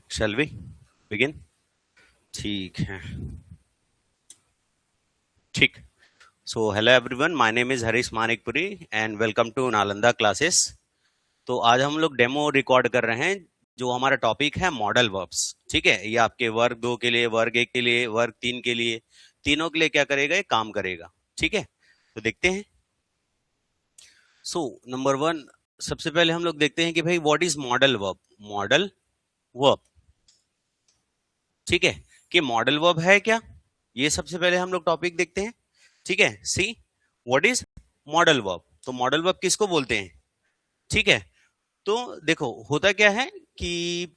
Shall we begin? ठीक है, ठीक. So hello everyone, my name is Harish Manikpuri and welcome to Nalanda classes. तो आज हम लोग डेमो रिकॉर्ड कर रहे हैं. जो हमारा टॉपिक है मॉडल वर्ब्स. ठीक है, ये आपके वर्ग 2 के लिए, वर्ग 1 के लिए, वर्ग 3 के लिए, तीनों के लिए क्या करेगा, ये काम करेगा. ठीक है, तो देखते हैं. सो नंबर 1, सबसे पहले हम लोग देखते हैं कि भाई what is modal verb. Modal verb, ठीक है, कि मॉडल वर्ब है क्या, ये सबसे पहले हम लोग टॉपिक देखते हैं. ठीक है, see what is modal verb. तो मॉडल वर्ब किसको बोलते हैं. ठीक है, तो देखो होता क्या है कि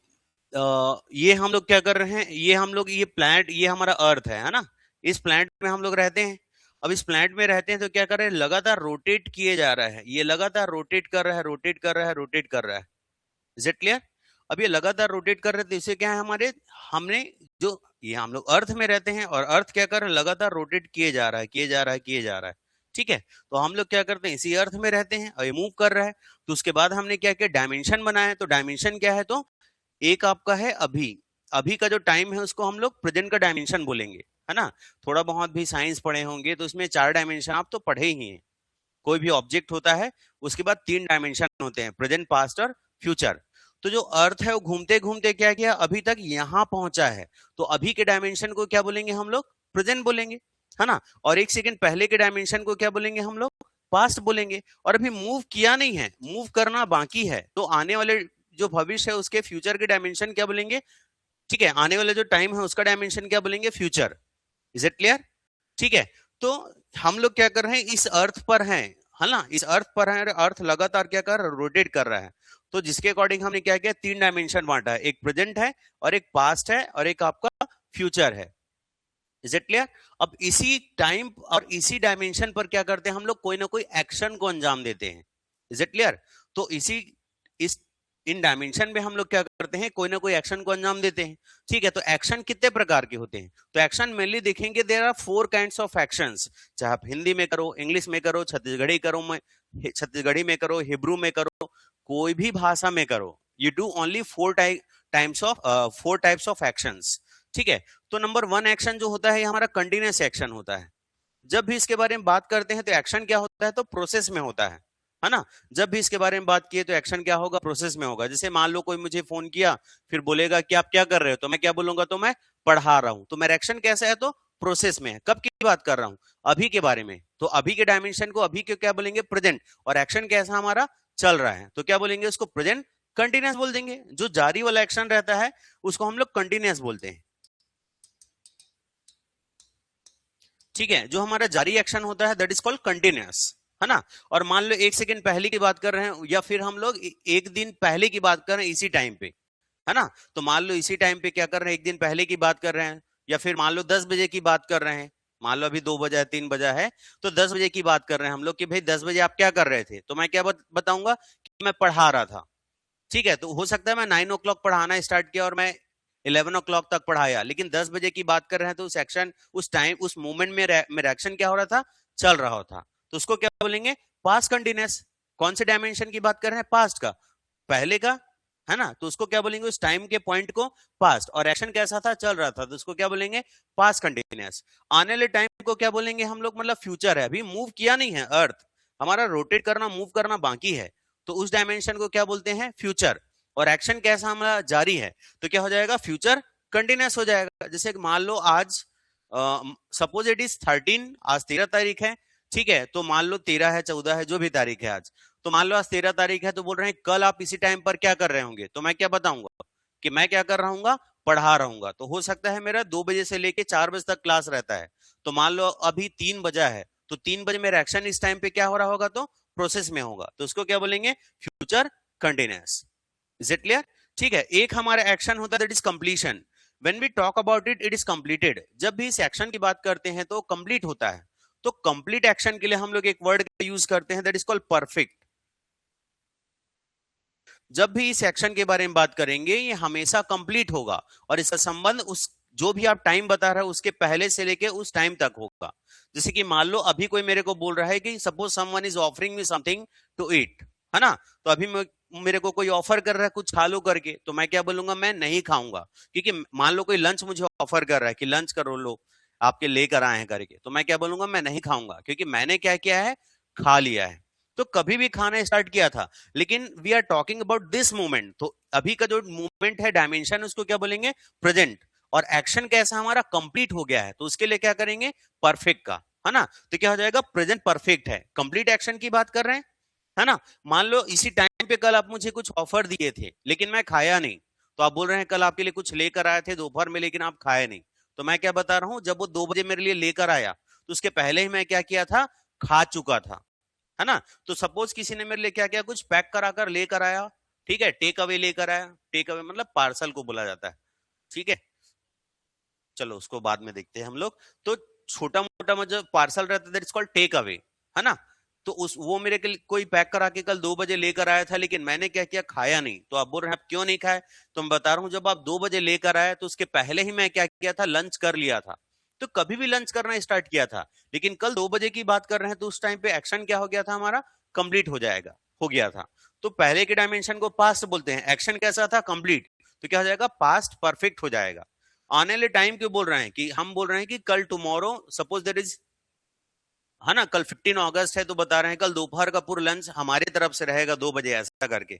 ये हम लोग क्या कर रहे हैं, ये हम लोग ये प्लैनेट, ये हमारा अर्थ है ना. इस प्लैनेट में हम लोग रहते हैं. अब इस प्लैनेट में रहते हैं तो क्या कर रहे हैं, लगातार रोटेट किए जा रहा है. ये लगातार रोटेट कर रहा है, रोटेट कर रहा है, रोटेट कर रहा है. Is it clear. अब ये लगातार रोटेट कर रहे थे, इससे क्या है हमारे, हमने जो ये हम लोग अर्थ में रहते हैं और अर्थ क्या कर रहे हैं, लगातार रोटेट किए जा रहा है, किए जा रहा है, किए जा रहा है. ठीक है, तो हम लोग क्या करते हैं, इसी अर्थ में रहते हैं और ये मूव कर रहा है. तो उसके बाद हमने क्या किया, डायमेंशन बनाया. तो डायमेंशन क्या है, तो एक आपका है अभी. अभी का जो टाइम है उसको हम लोग प्रेजेंट का डायमेंशन बोलेंगे, है ना. थोड़ा बहुत भी साइंस पढ़े होंगे तो उसमें 4 डायमेंशन आप तो पढ़े ही हैं. कोई भी ऑब्जेक्ट होता है उसके बाद 3 डायमेंशन होते हैं, प्रेजेंट, पास्ट और फ्यूचर. तो जो अर्थ है वो घूमते घूमते क्या किया, अभी तक यहां पहुंचा है. तो अभी के डायमेंशन को क्या बोलेंगे हम लोग, प्रेजेंट बोलेंगे, है ना. और एक सेकंड पहले के डायमेंशन को क्या बोलेंगे हम लोग, पास्ट बोलेंगे. और अभी मूव किया नहीं है, मूव करना बाकी है. तो आने वाले जो भविष्य है उसके फ्यूचर के डायमेंशन क्या बोलेंगे. ठीक है, आने वाले जो टाइम है उसका डायमेंशन क्या बोलेंगे, फ्यूचर. Is it clear. ठीक है, तो हम लोग क्या कर रहे हैं, इस अर्थ पर हैं, है ना. इस अर्थ पर है, अर्थ लगातार क्या कर रहा है, रोटेट कर रहा है. तो जिसके अकॉर्डिंग हमने क्या किया, 3 डायमेंशन बांटा है. एक प्रेजेंट है और एक पास्ट है और एक आपका फ्यूचर है. Is it clear. अब इसी टाइम और इसी डायमेंशन पर क्या करते हैं हम लोग, कोई ना कोई एक्शन को अंजाम देते हैं. Is it clear. तो इस इन डायमेंशन में हम लोग क्या करते हैं, कोई ना कोई एक्शन को अंजाम देते हैं. ठीक है, तो एक्शन कितने प्रकार के होते हैं, तो एक्शन मेनली देखेंगे, there are 4 kinds of actions. चाहे आप हिंदी में करो, इंग्लिश में करो, छत्तीसगढ़ी करो, छत्तीसगढ़ी में करो, हिब्रू में करो, कोई भी भाषा में करो, you do only 4 types of actions. ठीक है, तो नंबर 1 एक्शन जो होता है ये हमारा कंटिन्यूअस एक्शन होता है. जब भी इसके बारे में बात करते हैं तो एक्शन क्या होता है, तो प्रोसेस में होता है ना. जब भी इसके बारे में बात किए तो एक्शन क्या होगा, प्रोसेस में होगा. जैसे मान लो कोई मुझे फोन किया, फिर बोलेगा कि आप क्या कर रहे हो, तो मैं क्या बोलूंगा, तो मैं पढ़ा रहा हूं. तो मेरा एक्शन कैसा है, तो प्रोसेस में है. कब की बात कर रहा हूं, अभी के बारे में. तो अभी के डायमेंशन को अभी के क्या बोलेंगे, प्रेजेंट. और एक्शन कैसा हमारा चल रहा है, तो क्या बोलेंगे उसको, प्रेजेंट कंटिन्यूअस बोल देंगे. जो जारी वाला एक्शन रहता है उसको हम लोग कंटिन्यूअस बोलते हैं. ठीक है, जो हमारा जारी एक्शन होता है दैट इज कॉल्ड कंटिन्यूअस, है ना. और मान लो 1 सेकंड पहले की बात कर रहे हैं या फिर हम लोग 1 दिन पहले की बात कर रहे हैं इसी टाइम पे, है ना. तो मान लो इसी टाइम पे क्या कर रहे हैं, 1 दिन पहले की बात कर रहे हैं, या फिर मान लो 10 बजे की बात कर रहे हैं. मान लो अभी 2 बजा 3 बजा है, तो 10 बजे की बात कर रहे हैं हम लोग कि भाई 10 बजे आप क्या कर रहे थे, तो मैं क्या बताऊंगा कि मैं पढ़ा रहा था. ठीक है, तो हो सकता है मैं 9 o'clock पढ़ाना स्टार्ट किया और मैं 11 o'clock तक पढ़ाया, लेकिन 10 बजे की बात कर रहे हैं तो उस एक्शन, उस टाइम, उस मोमेंट में मेरा एक्शन क्या हो रहा था, चल रहा था. तो उसको क्या बोलेंगे, पास्ट कंटिन्यूअस. कौन से डायमेंशन की बात कर रहे हैं, पास्ट का, पहले का, है ना. तो उसको क्या बोलेंगे, उस टाइम के पॉइंट को पास्ट. और एक्शन कैसा था, चल रहा था, तो उसको क्या बोलेंगे, पास्ट कंटिन्यूअस. आने वाले टाइम को क्या बोलेंगे हम लोग, मतलब फ्यूचर है, अभी मूव किया नहीं है अर्थ, हमारा रोटेट करना, मूव करना बाकी है. तो उस डायमेंशन को क्या बोलते हैं, फ्यूचर. और एक्शन कैसा हमारा जारी है, तो क्या हो जाएगा, फ्यूचर कंटिन्यूअस हो जाएगा. जैसे मान लो आज सपोज इट इज 13, आज 13 तारीख है. ठीक है, तो मान लो 13 है, 14 है, जो भी तारीख है आज, तो मान लो आज 13 तारीख है, तो बोल रहे हैं कल आप इसी टाइम पर क्या कर रहे होंगे, तो मैं क्या बताऊंगा कि मैं क्या कर रहा हूँ, पढ़ा रहूंगा. तो हो सकता है मेरा 2 बजे से लेके 4 बजे तक क्लास रहता है. तो मान लो अभी 3 बजा है, तो 3 बजे मेरा एक्शन इस टाइम पे क्या हो रहा होगा, तो प्रोसेस में होगा. तो उसको क्या बोलेंगे, future continuous. Is it clear. ठीक है, एक हमारा एक्शन होता है that is completion. When we talk about it, it is completed. जब भी इस एक्शन की बात करते हैं तो कंप्लीट होता है. तो कंप्लीट एक्शन के लिए हम लोग एक वर्ड का यूज करते हैं दैट इज कॉल्ड परफेक्ट. जब भी इस एक्शन के बारे में बात करेंगे ये हमेशा कंप्लीट होगा और इसका संबंध उस जो भी आप टाइम बता रहे हो उसके पहले से लेके उस टाइम तक होगा. जैसे कि मान लो अभी कोई मेरे को बोल रहा है कि suppose someone is offering me something to eat, है ना. तो अभी मेरे को कोई ऑफर कर रहा है कुछ खा लो करके, तो मैं क्या बोलूंगा, मैं नहीं खाऊंगा। क्योंकि मान लो कोई लंच मुझे ऑफर कर रहा है कि लंच करो लो, आपके लेकर आए हैं करके, तो मैं क्या बोलूंगा, मैं नहीं खाऊंगा, क्योंकि मैंने क्या किया है, खा लिया है। तो कभी भी खाना स्टार्ट किया था, लेकिन we are talking about this moment, तो अभी का जो मूवमेंट है, डायमेंशन, उसको क्या बोलेंगे, प्रेजेंट। और एक्शन कैसा हमारा, कंप्लीट हो गया है, तो उसके लिए क्या करेंगे, परफेक्ट का, है ना। तो क्या हो जाएगा, प्रेजेंट परफेक्ट है, कंप्लीट एक्शन की बात कर रहे हैं, है ना। मान लो इसी टाइम पे कल आप मुझे कुछ ऑफर दिए थे, लेकिन मैं खाया नहीं, तो आप बोल रहे हैं कल आपके लिए कुछ लेकर आए थे दोपहर में, लेकिन आप खाए नहीं। तो मैं क्या बता रहा हूं, जब वो 2 बजे मेरे लिए लेकर आया, तो उसके पहले ही मैं क्या किया था, खा चुका था, है ना। तो सपोज किसी ने मेरे लिए क्या किया, कुछ पैक करा कर लेकर आया, ठीक है, टेक अवे लेकर आया, टेक अवे मतलब पार्सल को बोला जाता है, ठीक है। चलो उसको बाद में देखते हैं हम लोग। तो छोटा मोटा मतलब पार्सल रहता है, that is called take away, है ना। तो उस वो मेरे के कोई पैक करा के कल 2 बजे लेकर आया था, लेकिन मैंने क्या किया, खाया नहीं। तो आप बोल रहे हैं आप क्यों नहीं खाए, तो मैं बता रहा हूं, जब आप 2 बजे लेकर आए, तो उसके पहले ही मैं क्या किया था, लंच कर लिया था। तो कभी भी लंच करना स्टार्ट किया था, लेकिन कल 2 बजे की बात कर रहे हैं, तो उस टाइम पे एक्शन क्या हो गया था हमारा, कंप्लीट हो जाएगा, हो गया था। तो पहले के डायमेंशन को पास्ट बोलते हैं, एक्शन कैसा था, कंप्लीट, तो क्या हो जाएगा, पास्ट परफेक्ट हो जाएगा। आने वाले टाइम क्यों बोल रहे हैं, कि हम बोल रहे हैं कि कल टुमारो, सपोज देयर इज, है ना, कल 15 अगस्त है, तो बता रहे हैं कल दोपहर का पूरा लंच हमारी तरफ से रहेगा 2 बजे, ऐसा करके।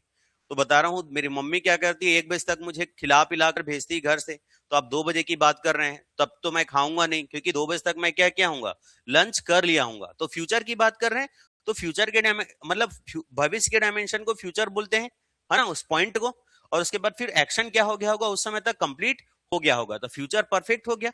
तो बता रहा हूँ, मेरी मम्मी क्या करती है, 1 बजे तक मुझे खिला पिला कर भेजती है घर से, तो आप 2 बजे की बात कर रहे हैं, तब तो मैं खाऊंगा नहीं, क्योंकि 2 बजे तक मैं क्या क्या हूंगा, लंच कर लिया हूंगा। तो फ्यूचर की बात कर रहे हैं, तो फ्यूचर के मतलब भविष्य के डायमेंशन को फ्यूचर बोलते हैं, है ना, उस पॉइंट को। और उसके बाद फिर एक्शन क्या हो गया होगा, उस समय तक कंप्लीट हो गया होगा, तो फ्यूचर परफेक्ट हो गया,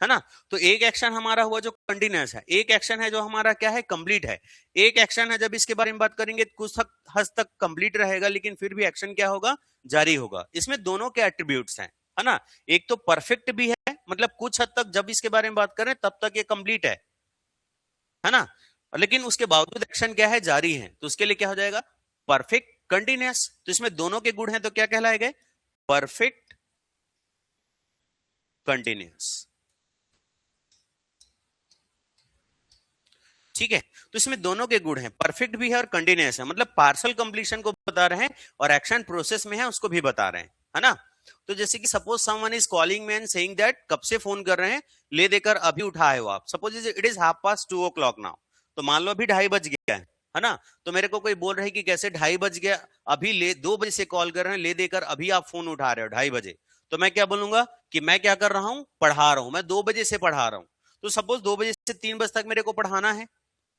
है ना। तो एक एक्शन हमारा हुआ जो कंटिन्यूअस है, एक एक्शन है जो हमारा क्या है, कंप्लीट है। एक एक्शन है, जब इसके बारे में बात करेंगे कुछ हद तक कंप्लीट रहेगा, लेकिन फिर भी एक्शन क्या होगा, जारी होगा। इसमें दोनों के एट्रीब्यूट्स हैं, है ना। एक तो परफेक्ट भी है, मतलब कुछ हद तक जब इसके बारे में बात करें तब तक ये कंप्लीट है ना। लेकिन उसके बावजूद एक्शन क्या है, जारी है, तो उसके लिए क्या हो जाएगा, परफेक्ट कंटिन्यूअस। तो इसमें दोनों के गुण हैं, तो क्या कहलाएगा, परफेक्ट कंटिन्यूअस, ठीक है। तो इसमें दोनों के गुण हैं, परफेक्ट भी है और कंटिन्यूअस है, मतलब पार्सल कंप्लीशन को बता रहे हैं और एक्शन प्रोसेस में है उसको भी बता रहे हैं, है ना। तो जैसे कि suppose someone is calling me and saying that, कब से फोन कर रहे हैं, ले देकर अभी उठाए हो आप, सपोज इट इज 2:30 नाउ, तो मान लो अभी 2:30 बज गया है ना। तो मेरे को कोई बोल रहे हैं कि कैसे 2:30 बज गया, अभी 2 बजे से कॉल कर रहे हैं, ले देकर अभी आप फोन उठा रहे हो 2:30 बजे, तो मैं क्या बोलूंगा, कि मैं क्या कर रहा हूं, पढ़ा रहा हूं, मैं 2 बजे से पढ़ा रहा हूं। तो सपोज 2 बजे से 3 बजे तक मेरे को पढ़ाना है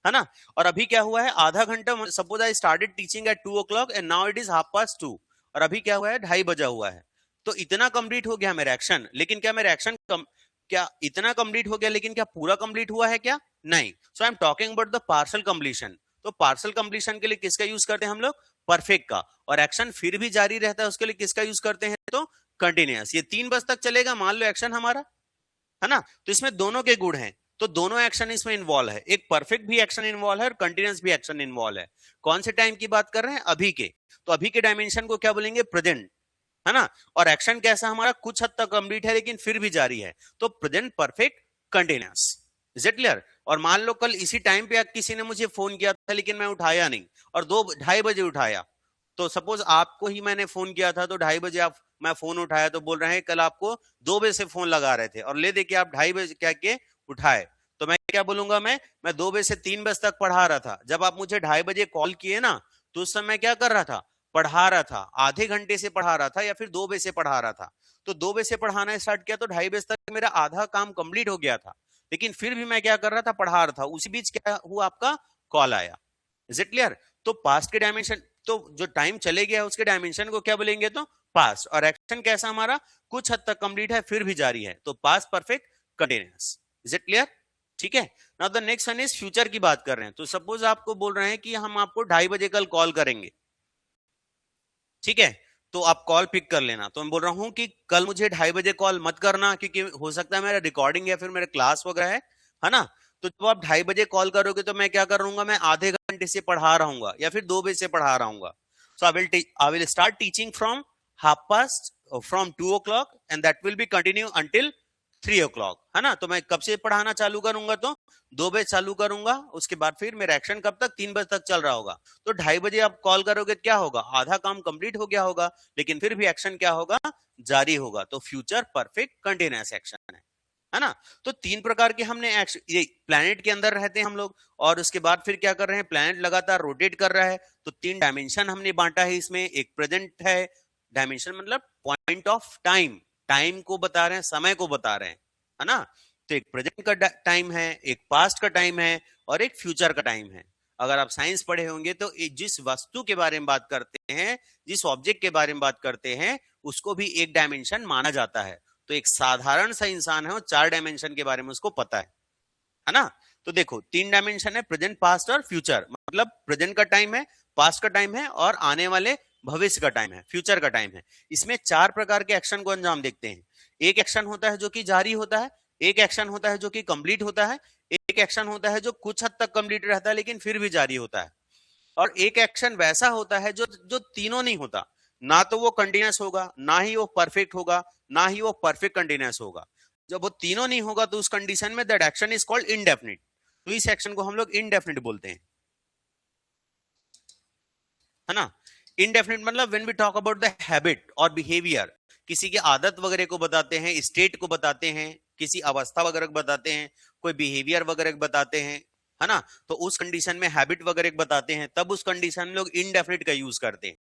ना। और अभी क्या हुआ है, आधा घंटा, suppose I started teaching eight 2 o'clock and now it is 2:30, और अभी क्या हुआ है, 2:30 बजा हुआ है। तो इतना कंप्लीट हो गया मेरा एक्शन, लेकिन क्या मेरा एक्शन क्या इतना कंप्लीट हो गया, लेकिन क्या पूरा कंप्लीट हुआ है क्या, नहीं। So I am talking about the parcel completion. तो पार्सल कंप्लीशन के लिए किसका यूज करते हैं हम लोग, परफेक्ट का। और एक्शन फिर भी जारी रहता है, उसके लिए किसका यूज करते हैं, तो कंटिन्यूअस। ये 3 बजे तक चलेगा, मान लो एक्शन हमारा, है ना। तो इसमें दोनों के गुण हैं, तो दोनों एक्शन इसमें इन्वॉल्व है, एक परफेक्ट भी एक्शन इन्वॉल्व है और कंटिन्यूअस भी एक्शन इन्वॉल्व है। कौन से टाइम की बात कर रहे हैं, अभी के। तो अभी के डायमेंशन को क्या बोलेंगे, प्रेजेंट, है ना। और एक्शन कैसा हमारा, कुछ हद तक कंप्लीट है लेकिन फिर भी जारी है, तो present perfect continuous. Is it clear. और मान लो कल इसी टाइम पे किसी ने मुझे फोन किया था, लेकिन मैं उठाया नहीं, और 2:30 बजे उठाया। तो सपोज आपको ही मैंने फोन किया था, तो 2:30 बजे आप, मैं फोन उठाया, तो बोल रहे हैं कल आपको 2 बजे से फोन लगा रहे थे, और ले दे के आप 2:30 बजे क्या के उठाए। तो मैं क्या बोलूंगा, मैं 2 बजे से 3 बजे तक पढ़ा रहा था। जब आप मुझे 2:30 बजे कॉल किए ना, तो उस समय क्या कर रहा था, पढ़ा रहा था, आधे घंटे से पढ़ा रहा था, या फिर 2 बजे से पढ़ा रहा था। तो 2 बजे से पढ़ाना स्टार्ट किया, तो 2:30 बजे तक मेरा आधा काम कंप्लीट हो गया था, लेकिन फिर भी मैं क्या कर रहा था, पढ़ा रहा था। उसी बीच क्या हुआ, आपका कॉल आया। Is it clear. तो पास्ट के डायमेंशन, तो जो टाइम चले गया उसके डायमेंशन को क्या बोलेंगे, तो पास्ट। और एक्शन कैसा हमारा, कुछ हद तक कंप्लीट है फिर भी जारी है, तो past perfect continuous. Is it clear, ठीक है। Now the next one is future की बात कर रहे हैं। तो सपोज आपको बोल रहे हैं कि हम आपको 2:30 बजे कल कॉल करेंगे, ठीक है। तो आप कॉल पिक कर लेना। तो मैं बोल रहा हूं कि कल मुझे 2:30 बजे कॉल मत करना, क्योंकि हो सकता है मेरा रिकॉर्डिंग या फिर मेरा क्लास वगैरह है ना। तो जब आप 2:30 बजे कॉल करोगे, तो मैं क्या करूंगा, मैं आधे घंटे से पढ़ा रहूंगा, या फिर 2 बजे से पढ़ा रहूंगा। So I will start teaching from 2:30 from 2 o'clock, and that will be continue until 3 o'clock, है ना। तो मैं कब से पढ़ाना चालू करूंगा, तो 2 बजे चालू करूंगा, उसके बाद फिर मेरा एक्शन कब तक, 3 बजे तक चल रहा होगा। तो 2:30 बजे आप कॉल करोगे, क्या होगा, आधा काम कंप्लीट हो गया होगा, लेकिन फिर भी एक्शन क्या होगा, जारी होगा। तो फ्यूचर परफेक्ट कंटिन्यूअस एक्शन है ना। तो 3 प्रकार के हमने एक्शन, ये प्लैनेट के अंदर रहते हैं हम लोग, और उसके बाद फिर क्या कर रहे हैं, प्लैनेट लगातार रोटेट कर रहा है, तो 3 डायमेंशन हमने बांटा है इसमें। एक प्रेजेंट है, डायमेंशन मतलब पॉइंट ऑफ टाइम, टाइम को बता रहे हैं, समय को बता रहे हैं, है ना। तो एक प्रेजेंट का टाइम है, एक पास्ट का टाइम है, और एक फ्यूचर का टाइम है। अगर आप साइंस पढ़े होंगे तो जिस वस्तु के बारे में बात करते हैं, जिस ऑब्जेक्ट के बारे में बात करते हैं, उसको भी एक डायमेंशन माना जाता है। तो एक साधारण सा इंसान है, वो 4 डायमेंशन के बारे में उसको पता है ना। तो देखो 3 डायमेंशन है, प्रेजेंट, पास्ट और फ्यूचर। मतलब प्रेजेंट का टाइम है, पास्ट का टाइम है, और आने वाले भविष्य का टाइम है, फ्यूचर का टाइम है। इसमें 4 प्रकार के एक्शन को अंजाम देखते हैं। एक एक्शन होता है जो कि जारी होता है, एक एक्शन होता है जो कि कंप्लीट होता है, एक एक्शन होता है जो कुछ हद तक कंप्लीट रहता है लेकिन फिर भी जारी होता है, और एक एक्शन वैसा होता है जो जो तीनों नहीं होता। ना तो वो कंटिन्यूअस होगा, ना ही वो परफेक्ट होगा, ना ही वो परफेक्ट कंटिन्यूअस होगा। जब वो तीनों नहीं होगा तो उस कंडीशन में that action is called indefinite. तो इस एक्शन को हम लोग इनडेफिनिट बोलते हैं, है ना। इनडेफिनिट मतलब when we talk about the habit और बिहेवियर, किसी की आदत वगैरह को बताते हैं, स्टेट को बताते हैं, किसी अवस्था वगैरह को बताते हैं, कोई बिहेवियर वगैरह को बताते हैं, है ना। तो उस कंडीशन में हैबिट वगैरह को बताते हैं, तब उस कंडीशन में लोग इनडेफिनिट का यूज करते हैं।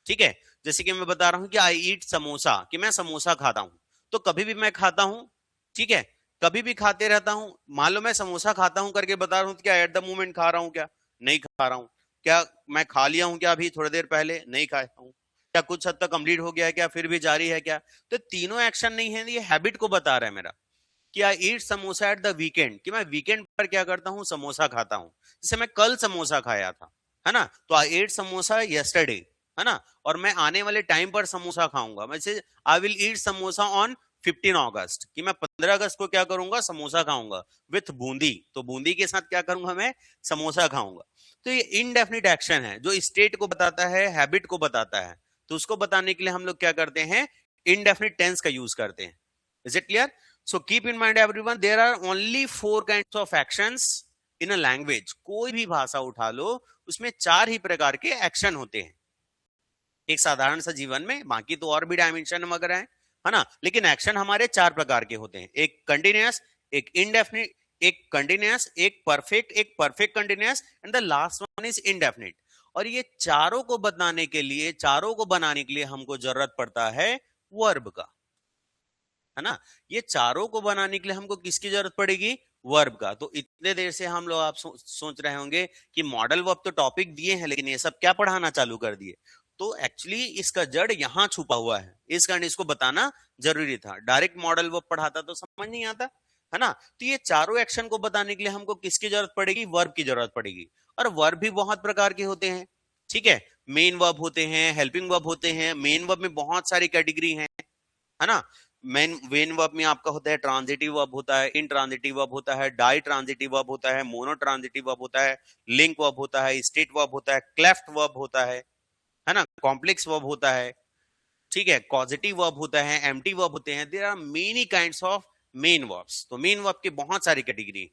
ठीक है। जैसे कि मैं बता रहा हूं कि आई ईट समोसा, कि मैं समोसा खाता हूं, तो कभी भी मैं खाता हूं, ठीक है, कभी भी खाते रहता हूं। मान लो मैं समोसा खाता हूं करके बता रहा हूं, क्या एट द मोमेंट खा रहा हूं, क्या नहीं खा रहा हूं, क्या मैं खा लिया हूं, क्या अभी थोड़ी देर पहले नहीं खाया हूं, क्या कुछ हद तक कंप्लीट हो गया है, क्या फिर भी जारी है, क्या। तो तीनों एक्शन नहीं है, ये हैबिट को बता रहा है मेरा, कि आई ईट समोसा एट द वीकेंड, कि मैं वीकेंड पर क्या करता हूं, समोसा खाता हूं। जैसे मैं कल समोसा खाया था, है ना, तो आई ईट समोसा यस्टरडे, है ना। और मैं आने वाले टाइम पर समोसा खाऊंगा, मैं से I will eat samosa on 15 अगस्त, कि मैं 15 अगस्त को क्या करूंगा, समोसा खाऊंगा विथ बूंदी। तो बूंदी के साथ क्या करूंगा, मैं समोसा खाऊंगा। तो ये इनडेफिनिट एक्शन है जो स्टेट को बताता है, हैबिट को बताता है। तो उसको बताने के लिए हम लोग क्या करते हैं, इनडेफिनिट टेंस का यूज करते हैं। Is it clear? So keep in mind everyone, there are only 4 kinds of actions in a language. कोई भी भाषा उठा लो, उसमें 4 ही प्रकार के एक्शन होते हैं एक साधारण सा जीवन में। बाकी तो और भी डायमेंशन वगैरह है ना, लेकिन एक्शन हमारे 4 प्रकार के होते हैं। एक कंटिन्यूअस, एक इनडेफिनिट, एक कंटिन्यूअस, एक perfect continuous, and the last one is indefinite. और ये चारों को बताने के लिए, चारों को बनाने के लिए हमको जरूरत पड़ता है वर्ब का, है ना। ये चारों को बनाने के लिए हमको किसकी जरूरत पड़ेगी, वर्ब का। तो इतने देर से हम लोग आप सोच रहे होंगे कि मॉडल वर्ब तो टॉपिक दिए हैं, लेकिन ये सब क्या पढ़ाना चालू कर दिए। तो एक्चुअली इसका जड़ यहाँ छुपा हुआ है, इस कारण इसको बताना जरूरी था। डायरेक्ट मॉडल वर्ब पढ़ाता तो समझ नहीं आता, है ना। तो ये चारों एक्शन को बताने के लिए हमको किसकी जरूरत पड़ेगी, वर्ब की जरूरत पड़ेगी। और वर्ब भी बहुत प्रकार के होते हैं, ठीक है। मेन वर्ब होते हैं, हेल्पिंग वर्ब होते हैं। मेन वर्ब में बहुत सारी कैटेगरी है ना। मेन वर्ब में आपका होता है ट्रांजिटिव वर्ब होता है, इन ट्रांजिटिव वर्ब होता है, डाई ट्रांजिटिव वर्ब होता है, मोनो ट्रांजिटिव वर्ब होता है, लिंक वर्ब होता है, स्टेट वर्ब होता है, क्लेफ्ट वर्ब होता है ना, कॉम्प्लेक्स वर्ब होता है, ठीक है, कॉजेटिव वर्ब होता है, एम्प्टी वर्ब होते हैं। There are many kinds of main verbs. तो मेन वर्ब की बहुत सारी कैटेगरी।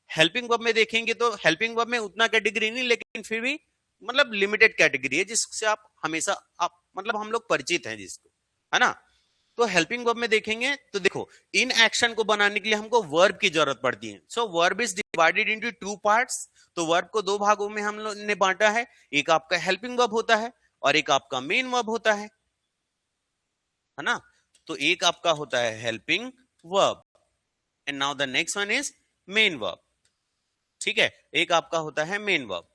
हेल्पिंग वर्ब में देखेंगे तो हेल्पिंग वर्ब में उतना कैटेगरी नहीं, लेकिन फिर भी मतलब लिमिटेड कैटेगरी है जिससे आप हमेशा, आप मतलब हम लोग परिचित हैं जिसको, है ना। तो हेल्पिंग वर्ब में देखेंगे तो देखो, इन एक्शन को बनाने के लिए हमको वर्ब की जरूरत पड़ती है। So verb is divided into 2 parts. तो वर्ब को 2 भागों में हम लोग ने बांटा है। एक आपका हेल्पिंग वर्ब होता है और एक आपका मेन वर्ब होता है ना। तो एक आपका होता है helping verb, and now the next one is main verb, ठीक है। एक आपका होता है मेन वर्ब,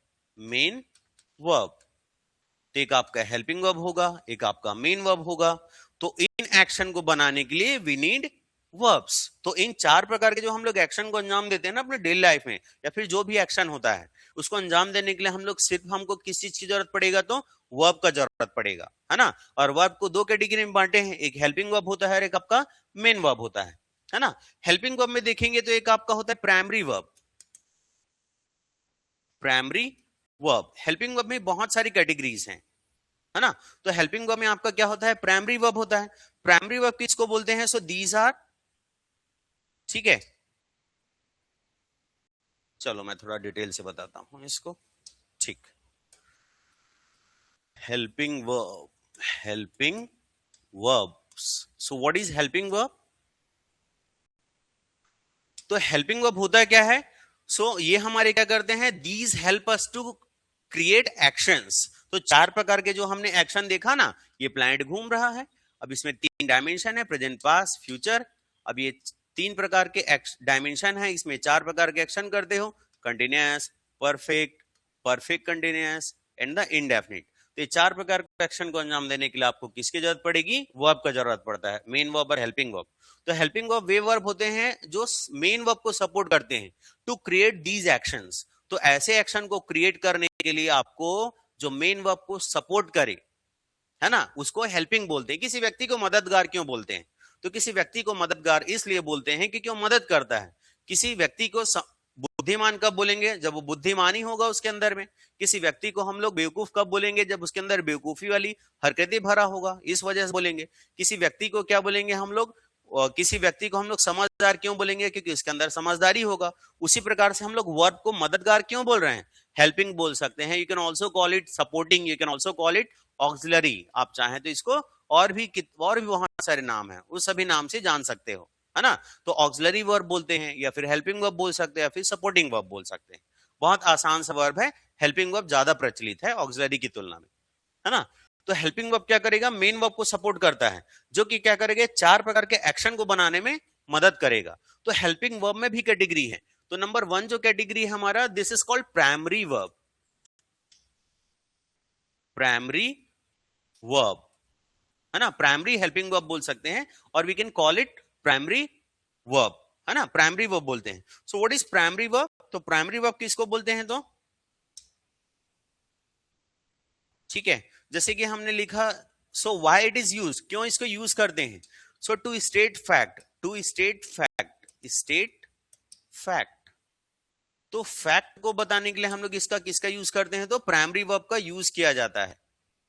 तो एक आपका हेल्पिंग वर्ब होगा, एक आपका मेन वर्ब होगा। तो इन एक्शन को बनाने के लिए वी नीड वर्ब्स। तो इन 4 प्रकार के जो हम लोग एक्शन को अंजाम देते हैं ना अपने डेली लाइफ में, या फिर जो भी एक्शन होता है उसको अंजाम देने के लिए हम लोग सिर्फ, हमको किस चीज की जरूरत पड़ेगा, तो वर्ब का जरूरत पड़ेगा, है ना। और वर्ब को 2 कैटेगरी में बांटे हैं, एक हेल्पिंग वर्ब होता है और एक आपका मेन वर्ब होता है ना। हेल्पिंग वर्ब में देखेंगे तो एक आपका होता है primary verb. Primary verb, helping verb में बहुत सारी कैटेगरीज हैं, है ना। तो हेल्पिंग वर्ब में आपका क्या होता है, प्राइमरी वर्ब होता है। प्राइमरी वर्ब किसको बोलते हैं, सो दीज आर ठीक है, चलो मैं थोड़ा डिटेल से बताता हूं इसको। ठीक, helping verb, helping verbs. So what is helping verb? तो हेल्पिंग वर्ब होता क्या है? ये हमारे क्या करते हैं, these help us to create actions. तो चार प्रकार के जो हमने एक्शन देखा ना, ये प्लैनेट घूम रहा है, अब इसमें तीन डायमेंशन है, प्रेजेंट, पास्ट, फ्यूचर। अब ये तीन प्रकार के डायमेंशन है, इसमें चार प्रकार के एक्शन करते हो, continuous, perfect, perfect continuous and the indefinite. तो ये चार प्रकार के एक्शन को अंजाम देने के लिए आपको किसकी जरूरत पड़ेगी? वर्ब का जरूरत पड़ता है, मेन वर्ब और हेल्पिंग वर्ब। तो हेल्पिंग वर्ब वे वर्ब होते हैं जो मेन वर्ब को सपोर्ट करते हैं टू क्रिएट दीज एक्शंस। तो ऐसे एक्शन को क्रिएट करने के लिए आपको जो मेन वर्ब को सपोर्ट करे, है ना, उसको हेल्पिंग बोलते हैं। किसी व्यक्ति को मददगार क्यों बोलते हैं? तो किसी व्यक्ति को मददगार इसलिए बोलते हैं क्योंकि वो मदद करता है। किसी व्यक्ति को बुद्धिमान कब बोलेंगे? जब वो बुद्धिमान ही होगा उसके अंदर में। किसी व्यक्ति को हम लोग बेवकूफ कब बोलेंगे? जब उसके अंदर बेवकूफी वाली हरकतें भरा होगा, इस वजह से बोलेंगे। किसी व्यक्ति को क्या बोलेंगे हम लोग? किसी व्यक्ति को हम लोग समझदार क्यों बोलेंगे? क्योंकि उसके अंदर समझदारी होगा। उसी प्रकार से हम लोग वर्ब को मददगार क्यों बोल रहे हैं? हेल्पिंग बोल सकते हैं। You can also call it supporting, you can also call it auxiliary. आप चाहें तो इसको और भी बहुत सारे नाम है, उस सभी नाम से जान सकते हो, है ना। तो ऑक्सिलरी वर्ब बोलते हैं, या फिर हेल्पिंग वर्ब बोल सकते हैं, या फिर सपोर्टिंग वर्ब बोल सकते हैं। बहुत आसान सा वर्ब है, हेल्पिंग वर्ब ज्यादा प्रचलित है ऑक्सिलरी की तुलना में, है ना। तो हेल्पिंग वर्ब क्या करेगा? मेन वर्ब को सपोर्ट करता है, जो कि क्या करेगा? चार प्रकार के एक्शन को बनाने में मदद करेगा। तो हेल्पिंग वर्ब में भी कैटेगरी है। तो नंबर 1 जो कैटेगरी है हमारा, this is called primary verb, primary verb, है ना। प्राइमरी हेल्पिंग वर्ब बोल सकते हैं, और we can call it primary verb, है ना, प्राइमरी वर्ब बोलते हैं। So what is primary verb? तो प्राइमरी वर्ब किसको बोलते हैं? तो ठीक है, जैसे कि हमने लिखा, so why it is use, क्यों इसको यूज करते हैं? So to state fact, to state fact, state fact. तो फैक्ट को बताने के लिए हम लोग इसका किसका यूज करते हैं? तो प्राइमरी वर्ब का यूज किया जाता है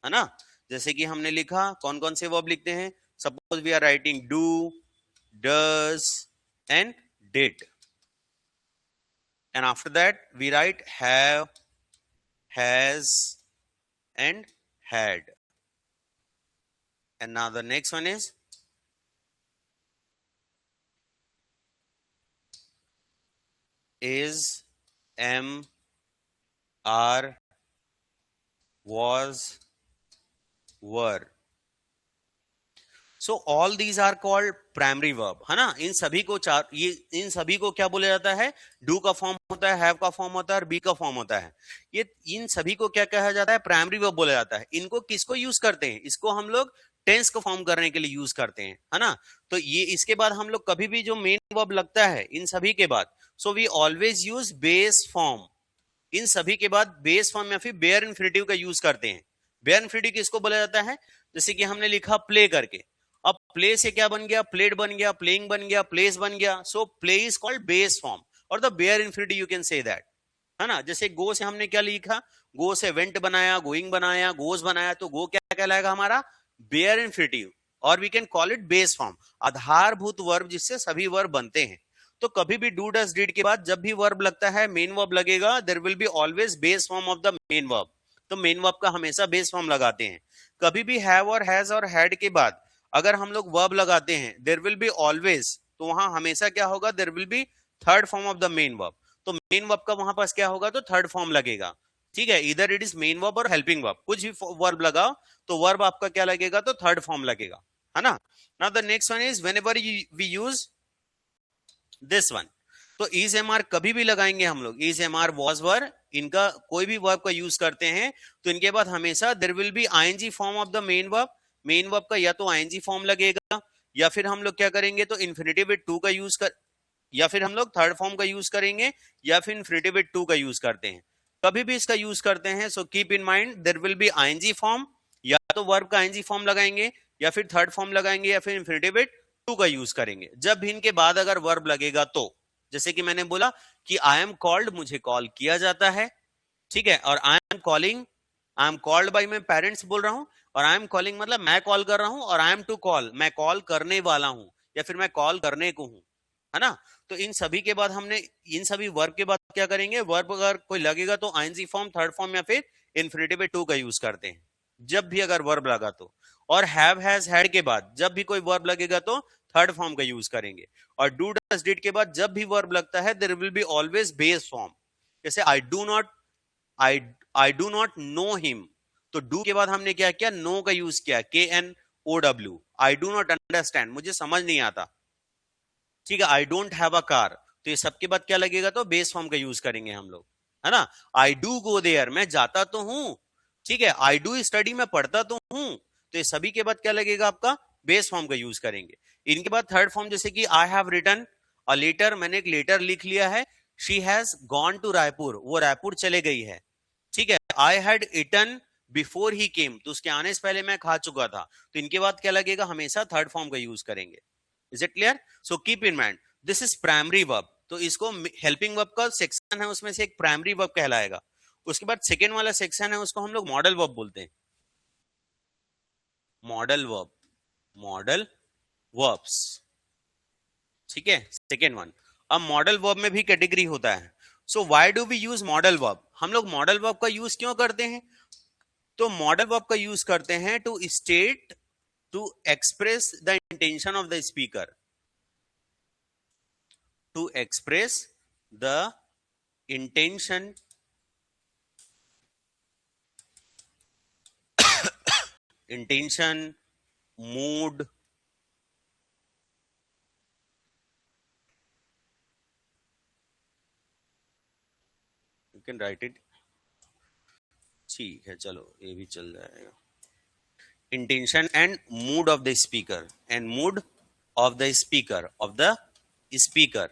ना। जैसे कि हमने लिखा, कौन कौन से वर्ब लिखते हैं? Suppose we are writing do, does and did, and after that we write have, has and had. And now the next one is am, are, was, were. So all these are called primary verb, है ना। इन सभी को इन सभी को क्या बोला जाता है? डू का फॉर्म होता है, हैव का फॉर्म होता है, और बी का फॉर्म होता है। ये इन सभी को क्या कहा जाता है? प्राइमरी वर्ब बोला जाता है। इनको किसको यूज करते हैं? इसको हम लोग टेंस को फॉर्म करने के लिए यूज करते हैं, है ना। तो ये इसके बाद हम लोग कभी भी जो मेन वर्ब लगता है इन सभी के बाद, so we always use base form. इन सभी के बाद बेस फॉर्म या फिर बेयर इन्फिनिटिव का यूज करते हैं। बेयर इन्फिनिटिव किसको बोला जाता है? जैसे कि हमने लिखा प्ले करके, अब प्ले से क्या बन गया? प्लेड बन गया, प्लेइंग बन गया, प्लेस बन गया। So play is called base form, और the bare infinitive you can say that, है ना। जैसे गो से हमने क्या लिखा? गो से वेंट बनाया, गोइंग बनाया, गोज बनाया, तो गो क्या कहलाएगा हमारा? बेयर इन्फिनिटिव, और we can call it base form, आधारभूत वर्ब जिससे सभी वर्ब बनते हैं। तो कभी भी डू, डज, डिड के बाद जब भी वर्ब लगता है, मेन वर्ब लगेगा, there will be always base form of the main verb. तो मेन वर्ब का हमेशा बेस फॉर्म लगाते हैं। कभी भी हैव और हैज और हैड के बाद अगर हम लोग वर्ब लगाते हैं, देयर विल बी ऑलवेज, तो वहां हमेशा क्या होगा? There will be third form of the main verb. तो मेन वर्ब का वहां पास क्या होगा? तो थर्ड फॉर्म लगेगा, ठीक है। इधर इट इज मेन वर्ब और हेल्पिंग वर्ब, कुछ भी वर्ब लगाओ तो वर्ब आपका क्या लगेगा? तो थर्ड फॉर्म लगेगा, है ना। Now the next one is whenever we use this one. तो इज एम आर कभी भी लगाएंगे हम लोग, is am are, was, were, इनका कोई भी वर्ब का यूज करते हैं तो इनके बाद हमेशा there will be ING form of the main verb. Main verb का या तो आईएनजी फॉर्म लगेगा, या फिर हम लोग क्या करेंगे? तो इन्फिनिटिव विद टू का यूज कर, या फिर हम लोग थर्ड फॉर्म का यूज करेंगे, या फिर इन्फिनिटिव विद टू का यूज करते हैं। कभी भी इसका यूज करते हैं, so keep in mind there will be ING form, या तो वर्ब का आईएनजी फॉर्म लगाएंगे, या फिर थर्ड फॉर्म लगाएंगे, या फिर इन्फिनिटिव विद टू का यूज करेंगे। जब भी इनके बाद अगर वर्ब लगेगा तो, जैसे कि मैंने बोला कि आई एम कॉल्ड, मुझे कॉल किया जाता है, ठीक है। और I am calling, I am called by my parents बोल रहा हूं, और आई एम कॉलिंग मतलब मैं कॉल कर रहा हूं, और आई एम टू कॉल, मैं कॉल करने वाला हूं, या फिर मैं कॉल करने को हूं, है ना। तो इन सभी के बाद हमने इन सभी वर्ब के बाद क्या करेंगे, वर्ब अगर कोई लगेगा तो आईएनजी फॉर्म, थर्ड फॉर्म या फिर इन्फिनेटिव टू का यूज करते हैं जब भी अगर वर्ब लगा तो। और हैव हैज हैड के बाद जब भी कोई वर्ब लगेगा तो थर्ड फॉर्म का यूज करेंगे। और डू डज डिड के बाद जब भी वर्ब लगता है there will be always base form. जैसे I I do not know him, तो डू के बाद हमने क्या किया, नो का यूज किया, KNOW। I do not understand, मुझे समझ नहीं आता, ठीक है। I don't have a car, तो ये सबके बाद क्या लगेगा, तो बेस फॉर्म का यूज करेंगे हम लोग, है ना। आई डू गो देयर, मैं जाता तो हूं, ठीक है। आई डू स्टडी, मैं पढ़ता तो हूं, तो ये सभी के बाद क्या लगेगा आपका, बेस फॉर्म का यूज करेंगे। इनके बाद थर्ड फॉर्म, जैसे कि I have written a letter, मैंने एक लेटर लिख लिया है। She has gone to Raipur, वो रायपुर चले गई है, ठीक है। I had eaten before he came, तो उसके आने से पहले मैं खा चुका था, तो इनके बाद क्या लगेगा, हमेशा थर्ड फॉर्म का यूज करेंगे। Is it clear? So keep in mind this is primary verb, तो इसको हेल्पिंग वर्ब का सेक्शन है, उसमें से एक प्राइमरी वर्ब कहलाएगा। उसके बाद सेकेंड वाला सेक्शन है, उसको हम लोग मॉडल वर्ब बोलते हैं। मॉडल वर्ब, मॉडल वर्ब्स, ठीक है, सेकेंड वन। अब मॉडल वर्ब में भी कैटेगरी होता है। So why do we use modal verb, हम लोग मॉडल वर्ब का यूज क्यों करते हैं, तो मॉडल वर्ब का यूज करते हैं to state, to express the intention of the speaker, to express the intention mood, you can write it, ठीक है, चलो ये भी चल जाएगा। Intention and mood of the speaker, and mood of the speaker, of the speaker,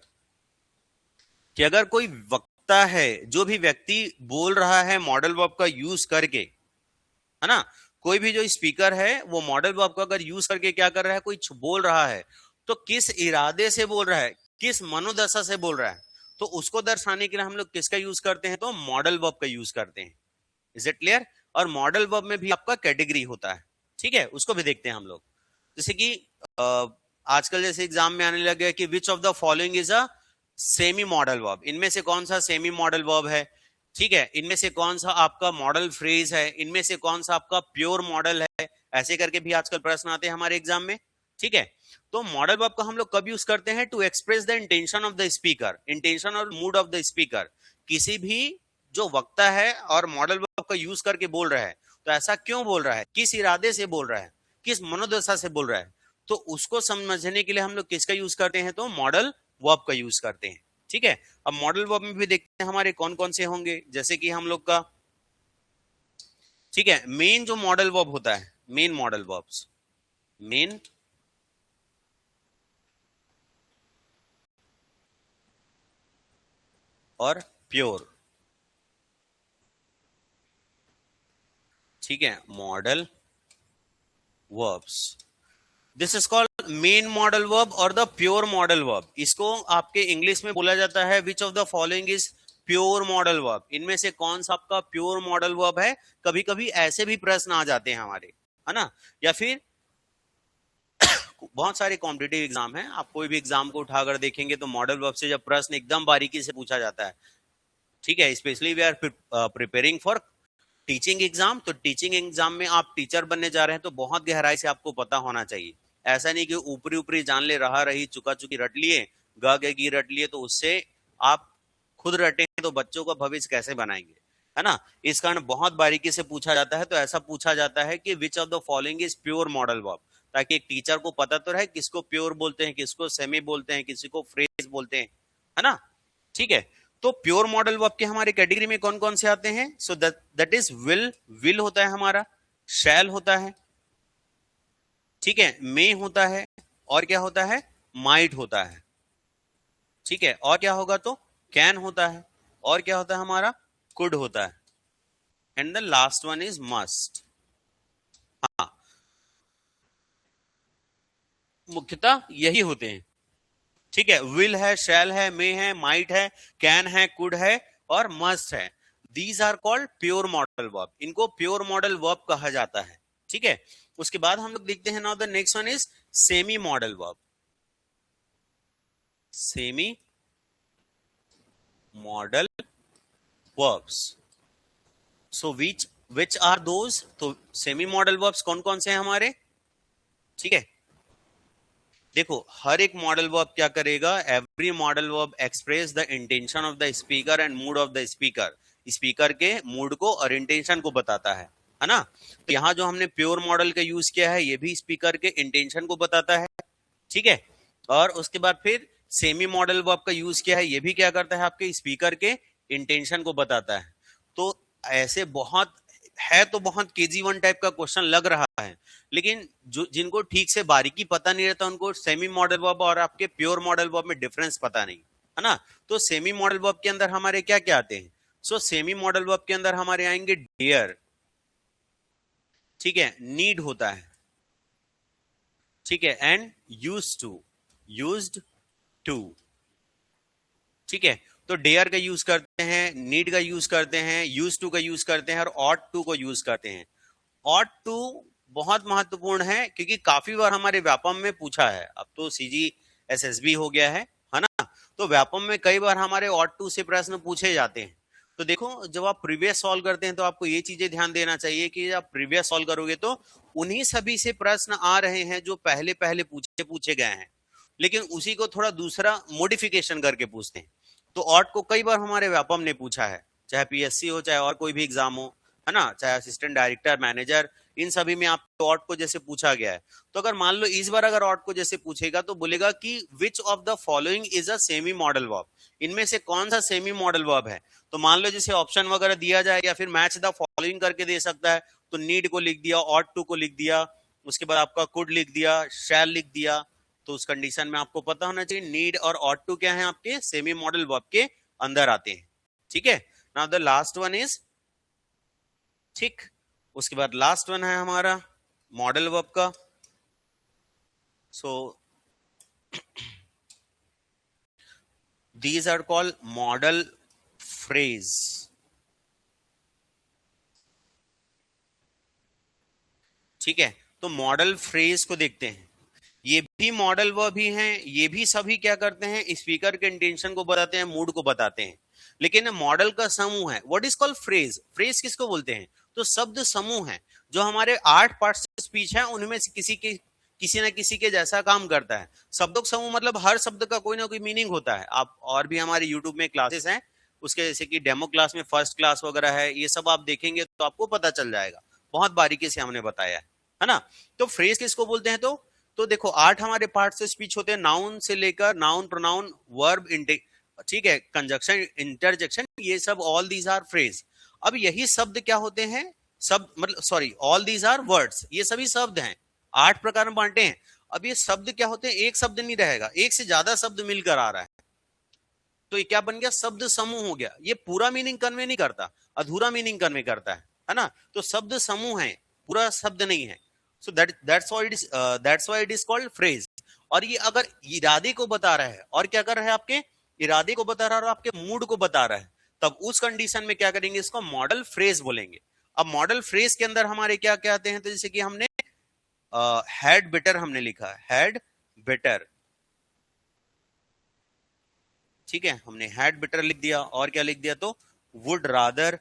कि अगर कोई वक्ता है, जो भी व्यक्ति बोल रहा है मॉडल वर्ब का यूज करके, है ना, कोई भी जो स्पीकर है वो मॉडल वर्ब का अगर यूज करके क्या कर रहा है, कोई बोल रहा है, तो किस इरादे से बोल रहा है, किस मनोदशा से बोल रहा है, तो उसको दर्शाने के लिए हम लोग किसका यूज करते हैं, तो मॉडल वर्ब का यूज करते हैं। Is it clear? और मॉडल वर्ब में भी आपका कैटेगरी होता है, ठीक है, उसको भी देखते हैं हम लोग। जैसे कि आजकल जैसे एग्जाम में आने लगे कि which of the following is a semi modal verb, इनमें से कौन सा सेमी मॉडल वर्ब है, ठीक है, इनमें से कौन सा आपका मॉडल फ्रेज है, इनमें से कौन सा आपका प्योर मॉडल है, ऐसे करके भी आजकल प्रश्न आते हैं हमारे एग्जाम में, ठीक है। तो मॉडल वर्ब का हम लोग कब यूज करते हैं, to express the intention of the speaker, intention और मूड ऑफ द स्पीकर, किसी भी जो वक्ता है और मॉडल वर्ब का यूज करके बोल रहा है, तो ऐसा क्यों बोल रहा है, किस इरादे से बोल रहा है, किस मनोदशा से बोल रहा है, तो उसको समझने के लिए हम लोग किसका यूज करते हैं, तो मॉडल वर्ब का यूज करते हैं, ठीक है। अब मॉडल वर्ब में भी देखते हैं हमारे कौन कौन से होंगे, जैसे कि हम लोग का, ठीक है, मेन जो मॉडल वर्ब होता है, मेन मॉडल वर्ब्स, मेन और प्योर, ठीक है, modal verbs, this is called main modal verb और द प्योर मॉडल वर्ब। इसको आपके इंग्लिश में बोला जाता है विच of the following is pure modal verb, इनमें से कौन सा आपका प्योर मॉडल वर्ब है। कभी कभी ऐसे भी प्रश्न आ जाते हैं हमारे, है ना, या फिर बहुत सारे कॉम्पिटिटिव एग्जाम है, आप कोई भी एग्जाम को उठाकर देखेंगे तो मॉडल वर्ब से जब प्रश्न एकदम बारीकी से पूछा जाता है, ठीक है, specially we are preparing for teaching exam, तो टीचिंग एग्जाम में आप टीचर बनने जा रहे हैं तो बहुत गहराई से आपको पता होना चाहिए। ऐसा नहीं कि ऊपरी ऊपरी जान ले, रहा रही, चुका चुकी रट लिए, ग गी रट लिए, तो उससे आप खुद रटे तो बच्चों का भविष्य कैसे बनाएंगे, है ना। इस कारण बहुत बारीकी से पूछा जाता है, तो ऐसा पूछा जाता है कि which of the following is pure modal verb, ताकि एक टीचर को पता तो रहे किसको प्योर बोलते हैं, किसको सेमी बोलते हैं, किसी को फ्रेज बोलते हैं, है ना, ठीक है। तो प्योर मॉडल वर्ब के हमारे कैटेगरी में कौन कौन से आते हैं, सो दैट इज विल होता है हमारा, शैल होता है, ठीक है, मे होता है, और क्या होता है, माइट होता है, ठीक है, और क्या होगा, तो कैन होता है, और क्या होता है हमारा, कुड होता है, and the last one is must. हाँ, मुख्यतः यही होते हैं, ठीक है, विल है, शैल है, मे है, माइट है, कैन है, कुड है, और मस्ट है। These are called pure modal verb, इनको प्योर मॉडल वर्ब कहा जाता है, ठीक है। उसके बाद हम लोग देखते हैं now the next one is semi modal verb, semi modal verbs. So which are those? तो सेमी मॉडल वर्ब्स कौन कौन से हैं हमारे? ठीक है, देखो हर एक मॉडल वर्ब क्या करेगा, every modal verb express the intention of the speaker and mood of the speaker. Speaker के मूड को और इंटेंशन को बताता है ना। तो यहाँ जो हमने प्योर मॉडल का यूज किया है ये भी स्पीकर के इंटेंशन को बताता है, ठीक है। और उसके बाद फिर सेमी मॉडल वर्ब का यूज किया है, ये भी क्या करता है, आपके स्पीकर के इंटेंशन को बताता है। तो ऐसे बहुत है, तो बहुत KG1 टाइप का क्वेश्चन लग रहा है, लेकिन जो जिनको ठीक से बारीकी पता नहीं रहता उनको सेमी मॉडल वर्ब और आपके प्योर मॉडल वर्ब में डिफरेंस पता नहीं है ना। तो सेमी मॉडल वर्ब के अंदर हमारे क्या क्या आते हैं? सो सेमी मॉडल वर्ब के अंदर हमारे आएंगे डेयर, ठीक है, नीड होता है, ठीक है, एंड यूज्ड टू, ठीक है। तो डेयर का यूज करते हैं, नीड का यूज करते हैं, यूज टू का यूज करते हैं और ऑट टू को यूज करते हैं। ऑट टू बहुत महत्वपूर्ण है क्योंकि काफी बार हमारे व्यापम में पूछा है, अब तो CGSSB हो गया है ना। तो व्यापम में कई बार हमारे ऑट टू से प्रश्न पूछे जाते हैं। तो देखो जब आप प्रीवियस सॉल्व करते हैं तो आपको ये चीजें ध्यान देना चाहिए कि जब प्रीवियस सॉल्व करोगे तो उन्हीं सभी से प्रश्न आ रहे हैं जो पहले पहले पूछे गए हैं, लेकिन उसी को थोड़ा दूसरा मॉडिफिकेशन करके पूछते हैं। तो ऑट को कई बार हमारे व्यापम ने पूछा है, चाहे PSC हो चाहे और कोई भी एग्जाम हो, है ना, चाहे असिस्टेंट डायरेक्टर, मैनेजर, इन सभी में आपको ऑट को जैसे पूछा गया है। तो अगर मान लो इस बार अगर ऑट को जैसे पूछेगा तो बोलेगा कि which of the following is a semi modal verb, इनमें से कौन सा सेमी मॉडल वर्ब है। तो मान लो जैसे ऑप्शन वगैरह दिया जाए या फिर मैच द फॉलोइंग करके दे सकता है, तो नीड को लिख दिया, ऑट टू को लिख दिया, उसके बाद आपका कुड लिख दिया, शैल लिख दिया। तो उस कंडीशन में आपको पता होना चाहिए नीड और ऑट टू क्या है, आपके सेमी मॉडल वर्ब के अंदर आते हैं, ठीक है। Now the last one is, ठीक, उसके बाद लास्ट वन है हमारा मॉडल वर्ब का। So these are called modal phrase, ठीक है। तो मॉडल फ्रेज को देखते हैं, ये भी मॉडल वर्ब ही हैं, ये भी सभी क्या करते हैं, स्पीकर के इंटेंशन को बताते हैं, मूड को बताते हैं, लेकिन मॉडल का समूह है। What is called phrase? Phrase किसको बोलते हैं? तो शब्द समूह है जो हमारे 8 पार्ट्स ऑफ स्पीच है, उनमें से किसी ना किसी के जैसा काम करता है। शब्दों का समूह मतलब हर शब्द का कोई ना कोई मीनिंग होता है। आप और भी हमारे यूट्यूब में क्लासेस हैं, उसके जैसे कि डेमो क्लास में फर्स्ट क्लास वगैरह है, ये सब आप देखेंगे तो आपको पता चल जाएगा, बहुत बारीकी से हमने बताया है ना। तो फ्रेज किसको बोलते हैं? तो देखो 8 हमारे पार्ट्स ऑफ स्पीच होते हैं, नाउन से लेकर नाउन, प्रोनाउन, वर्ब, ठीक है, कंजक्शन, इंटरजेक्शन, ये सब ऑल दीज आर फ्रेज। अब यही शब्द क्या होते हैं, शब्द मतलब sorry, all these are words, ये सभी शब्द हैं, 8 प्रकार में बांटे हैं। अब ये शब्द क्या होते हैं, एक शब्द नहीं रहेगा, एक से ज्यादा शब्द मिलकर आ रहा है, तो ये क्या बन गया, शब्द समूह हो गया। ये पूरा मीनिंग कन्वे नहीं करता, अधूरा मीनिंग कन्वे करता है ना। तो शब्द समूह है, पूरा शब्द नहीं है। सो that's why it is called phrase। और ये अगर इरादे को बता रहा है और क्या कर रहा है, आपके इरादे को बता रहा है और आपके मूड को बता रहा है, तब उस कंडीशन में क्या करेंगे, इसको मॉडल फ्रेज बोलेंगे। अब मॉडल फ्रेज के अंदर हमारे क्या क्या आते हैं, तो जैसे कि हमने हैड बेटर हमने लिखा, हैड बेटर, ठीक है, हमने हैड बेटर लिख दिया, और क्या लिख दिया, तो वुड रादर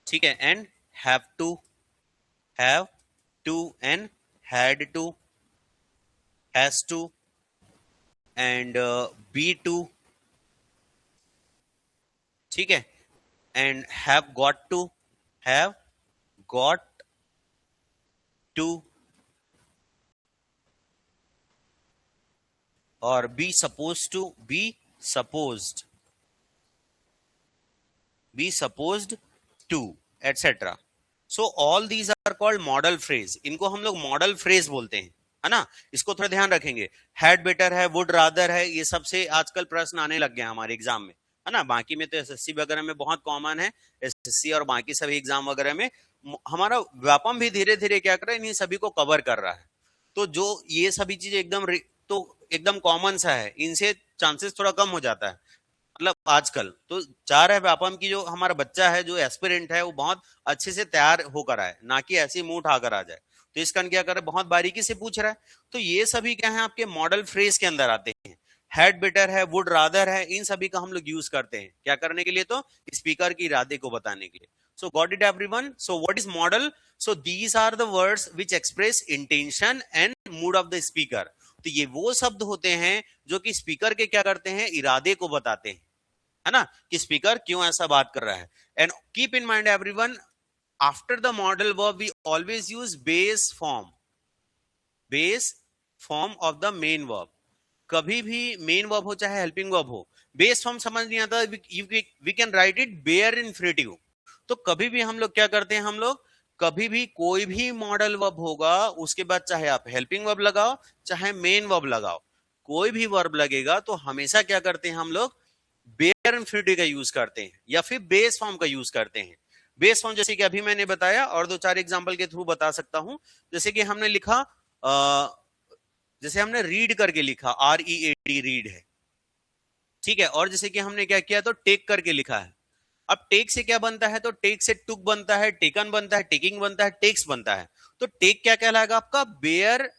ठीक है, and have to and had to, has to and be to, ठीक है, एंड हैव गॉट टू और be suppose to, be supposed to, etcetera. So all these are called modal phrase, इनको हम लोग model phrase बोलते हैं, है ना। इसको थोड़ा ध्यान रखेंगे, हैड बेटर है, वुड रादर है, ये सबसे आजकल प्रश्न आने लग गए हमारे एग्जाम में, है ना। बाकी में तो एसएससी वगैरह में बहुत कॉमन है, एसएससी और बाकी सभी एग्जाम वगैरह में हमारा व्यापम भी धीरे धीरे क्या कर रहा है, इन्हीं सभी को कवर कर रहा है। तो जो ये सभी चीजें एकदम कॉमन सा है, इनसे चांसेस थोड़ा कम हो जाता है, मतलब आजकल तो चाह रहे व्यापम की जो हमारा बच्चा है, जो एस्पिरेंट है, वो बहुत अच्छे से तैयार होकर आए, ना कि ऐसे मुंह उठाकर आ जाए। तो इसका क्या कर रहा है, बहुत बारीकी से पूछ रहा है। तो ये सभी क्या है आपके मॉडल फ्रेज के अंदर आते हैं। हैड बेटर है, वुड रादर है, इन सभी का हम लोग यूज करते हैं क्या करने के लिए, तो स्पीकर की इरादे को बताने के लिए। So got it everyone? So what is modal? So these are the words which express intention and mood of the speaker. तो ये वो शब्द होते हैं जो कि स्पीकर के क्या करते हैं, इरादे को बताते हैं, है ना, कि स्पीकर क्यों ऐसा बात कर रहा है। And keep in mind everyone, after the modal verb we always use base form of the main verb. कभी भी मेन वर्ब हो चाहे हेल्पिंग वर्ब हो, बेस फॉर्म समझ नहीं आता, we can write it bare infinitive. तो कभी भी हम लोग क्या करते हैं, हम लोग कभी भी कोई भी मॉडल वर्ब होगा उसके बाद चाहे आप हेल्पिंग वर्ब लगाओ चाहे मेन वर्ब लगाओ, कोई भी वर्ब लगेगा तो हमेशा क्या करते हैं हम लोग, बेयर इन्फिनिटिव का यूज करते हैं या फिर बेस फॉर्म का यूज करते हैं। बेस फॉर्म जैसे कि अभी मैंने बताया और दो चार एग्जांपल के थ्रू बता सकता हूं। जैसे कि हमने लिखा जैसे हमने रीड करके लिखा, READ रीड है, ठीक है। और जैसे कि हमने क्या किया, तो टेक करके लिखा है। अब टेक से क्या बनता है, तो टेक से टुक बनता है, टेकन बनता है, टेकिंग बनता है, टेक्स बनता है। तो टेक क्या कहलाएगा आपका, बेयर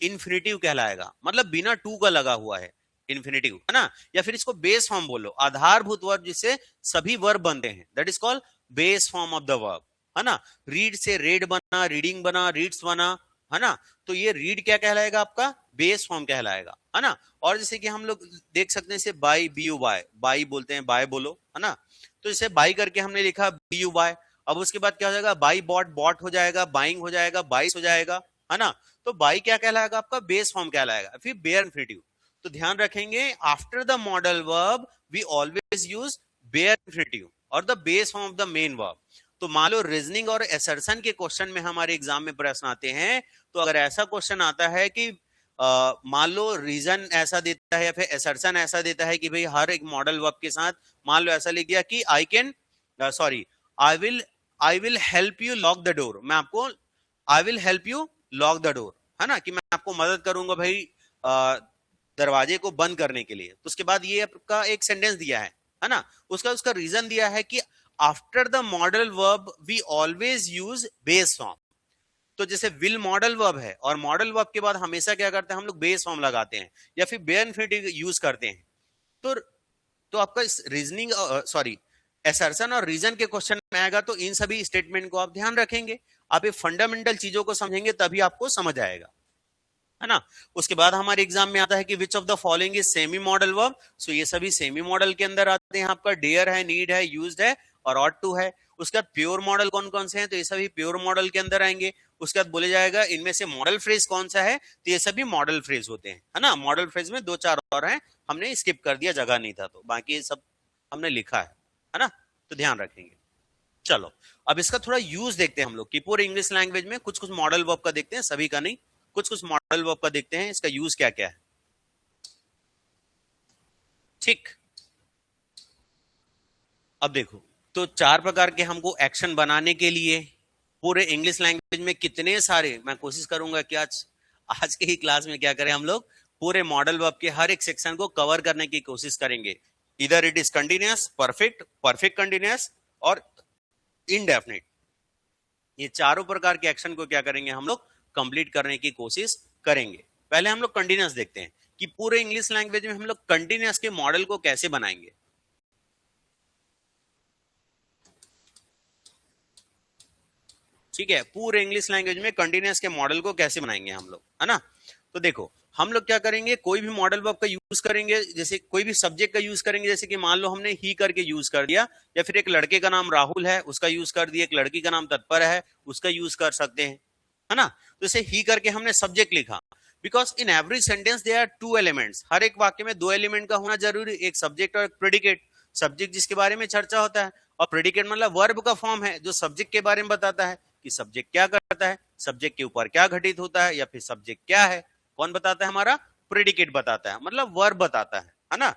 इन्फिनिटिव कहलाएगा, मतलब बिना टू का लगा हुआ है इन्फिनिटिव, है ना। या फिर इसको बेस फॉर्म बोलो, आधारभूत वर्ब जिससे सभी वर्ब बनते हैं, that is called base form of the verb, है ना। रीड से रेड बना, रीडिंग बना, रीड्स बना, है ना। तो ये रीड क्या कहलाएगा आपका, बेस फॉर्म कहलाएगा, है ना। और जैसे कि हम लोग देख सकते हैं इसे बाई, BU बाय, बाई बोलते हैं, बाय बोलो, है ना। तो इसे बाई करके हमने लिखा BU बाय। अब उसके बाद क्या हो जाएगा, बाई बॉट, बॉट हो जाएगा, बाइंग हो जाएगा, बाइस हो जाएगा, है ना। तो बाई क्या कहलाएगा आपका, बेस फॉर्म कहलाएगा, फिर बेयर इन्फिनिटिव। तो ध्यान रखेंगे, after the modal verb we always use bare infinitive और the base form of the main verb. तो मान लो रीजनिंग और असर्शन के क्वेश्चन में हमारे एग्जाम में प्रश्न आते हैं, तो अगर ऐसा क्वेश्चन आता है कि मान लो रीजन ऐसा देता है या फिर असर्शन ऐसा देता है कि भाई हर एक मॉडल वर्ब के साथ मान लो ऐसा लिख दिया कि I will help you lock the door, मैं आपको I will help you lock the door, है ना, कि मैं आपको मदद करूंगा भाई दरवाजे को बंद करने के लिए। तो उसके बाद ये आपका एक सेंटेंस दिया है ना, उसका रीजन दिया है कि after the modal verb we always use base form. तो जैसे विल मॉडल वर्ब है और मॉडल वर्ब के बाद हमेशा क्या करते हैं हम लोग, बेस फॉर्म लगाते हैं या फिर बेयर इन्फिनिटिव यूज करते हैं। तो आपका इस रीजनिंग असर्शन और रीजन के क्वेश्चन में आएगा तो इन सभी स्टेटमेंट को आप ध्यान रखेंगे, आप ये फंडामेंटल चीजों को समझेंगे तभी आपको समझ आएगा, है ना। उसके बाद हमारे एग्जाम में आता है कि which of the following is semi modal verb. So ये सभी सेमी मॉडल के अंदर आते हैं, आपका डेयर है, नीड है, यूज्ड है और ऑट टू है। उसके बाद प्योर मॉडल कौन कौन से हैं, तो ये सभी प्योर मॉडल के अंदर आएंगे। उसके बाद बोले जाएगा इनमें से मॉडल फ्रेज कौन सा है, तो ये सभी मॉडल फ्रेज होते हैं, है ना। मॉडल फ्रेज में दो चार और हैं, हमने स्किप कर दिया, जगह नहीं था, तो बाकी सब हमने लिखा है ना। तो ध्यान रखेंगे। चलो अब इसका थोड़ा यूज देखते हैं हम लोग कि पूरे इंग्लिश लैंग्वेज में कुछ कुछ मॉडल वर्ब का देखते हैं, सभी का नहीं, कुछ कुछ मॉडल वर्ब का देखते हैं, इसका यूज क्या क्या है। ठीक, अब देखो, तो चार प्रकार के हमको एक्शन बनाने के लिए पूरे इंग्लिश लैंग्वेज में कितने सारे, मैं कोशिश करूंगा कि आज के ही क्लास में क्या करें हम लोग, पूरे मॉडल वर्ब के हर एक सेक्शन को कवर करने की कोशिश करेंगे। इधर it is continuous, perfect, perfect continuous और इनडेफिनिट। ये चारों प्रकार के एक्शन को क्या करेंगे हम लोग, कंप्लीट करने की कोशिश करेंगे। पहले हम लोग कंटिन्यूअस देखते हैं कि पूरे इंग्लिश लैंग्वेज में हम लोग कंटिन्यूअस के मॉडल को कैसे बनाएंगे। ठीक है, पूरे इंग्लिश लैंग्वेज में कंटिन्यूअस के मॉडल को कैसे बनाएंगे हम लोग, है ना। तो देखो हम लोग क्या करेंगे, कोई भी मॉडल वर्ब का यूज करेंगे, जैसे कोई भी सब्जेक्ट का यूज करेंगे, जैसे कि मान लो हमने ही करके यूज कर दिया, या फिर एक लड़के का नाम राहुल है उसका यूज कर दिया, एक लड़की का नाम तत्पर है उसका यूज कर सकते हैं, है ना। तो जैसे ही करके हमने सब्जेक्ट लिखा, because in every sentence there are two elements, हर एक वाक्य में दो एलिमेंट का होना जरूरी, एक सब्जेक्ट और एक प्रेडिकेट। सब्जेक्ट जिसके बारे में चर्चा होता है और प्रेडिकेट मतलब वर्ब का फॉर्म है जो सब्जेक्ट के बारे में बताता है कि सब्जेक्ट क्या करता है, सब्जेक्ट के ऊपर क्या घटित होता है, या फिर सब्जेक्ट क्या है, कौन बताता है, हमारा प्रेडिकेट बताता है, मतलब वर्ब बताता है ना।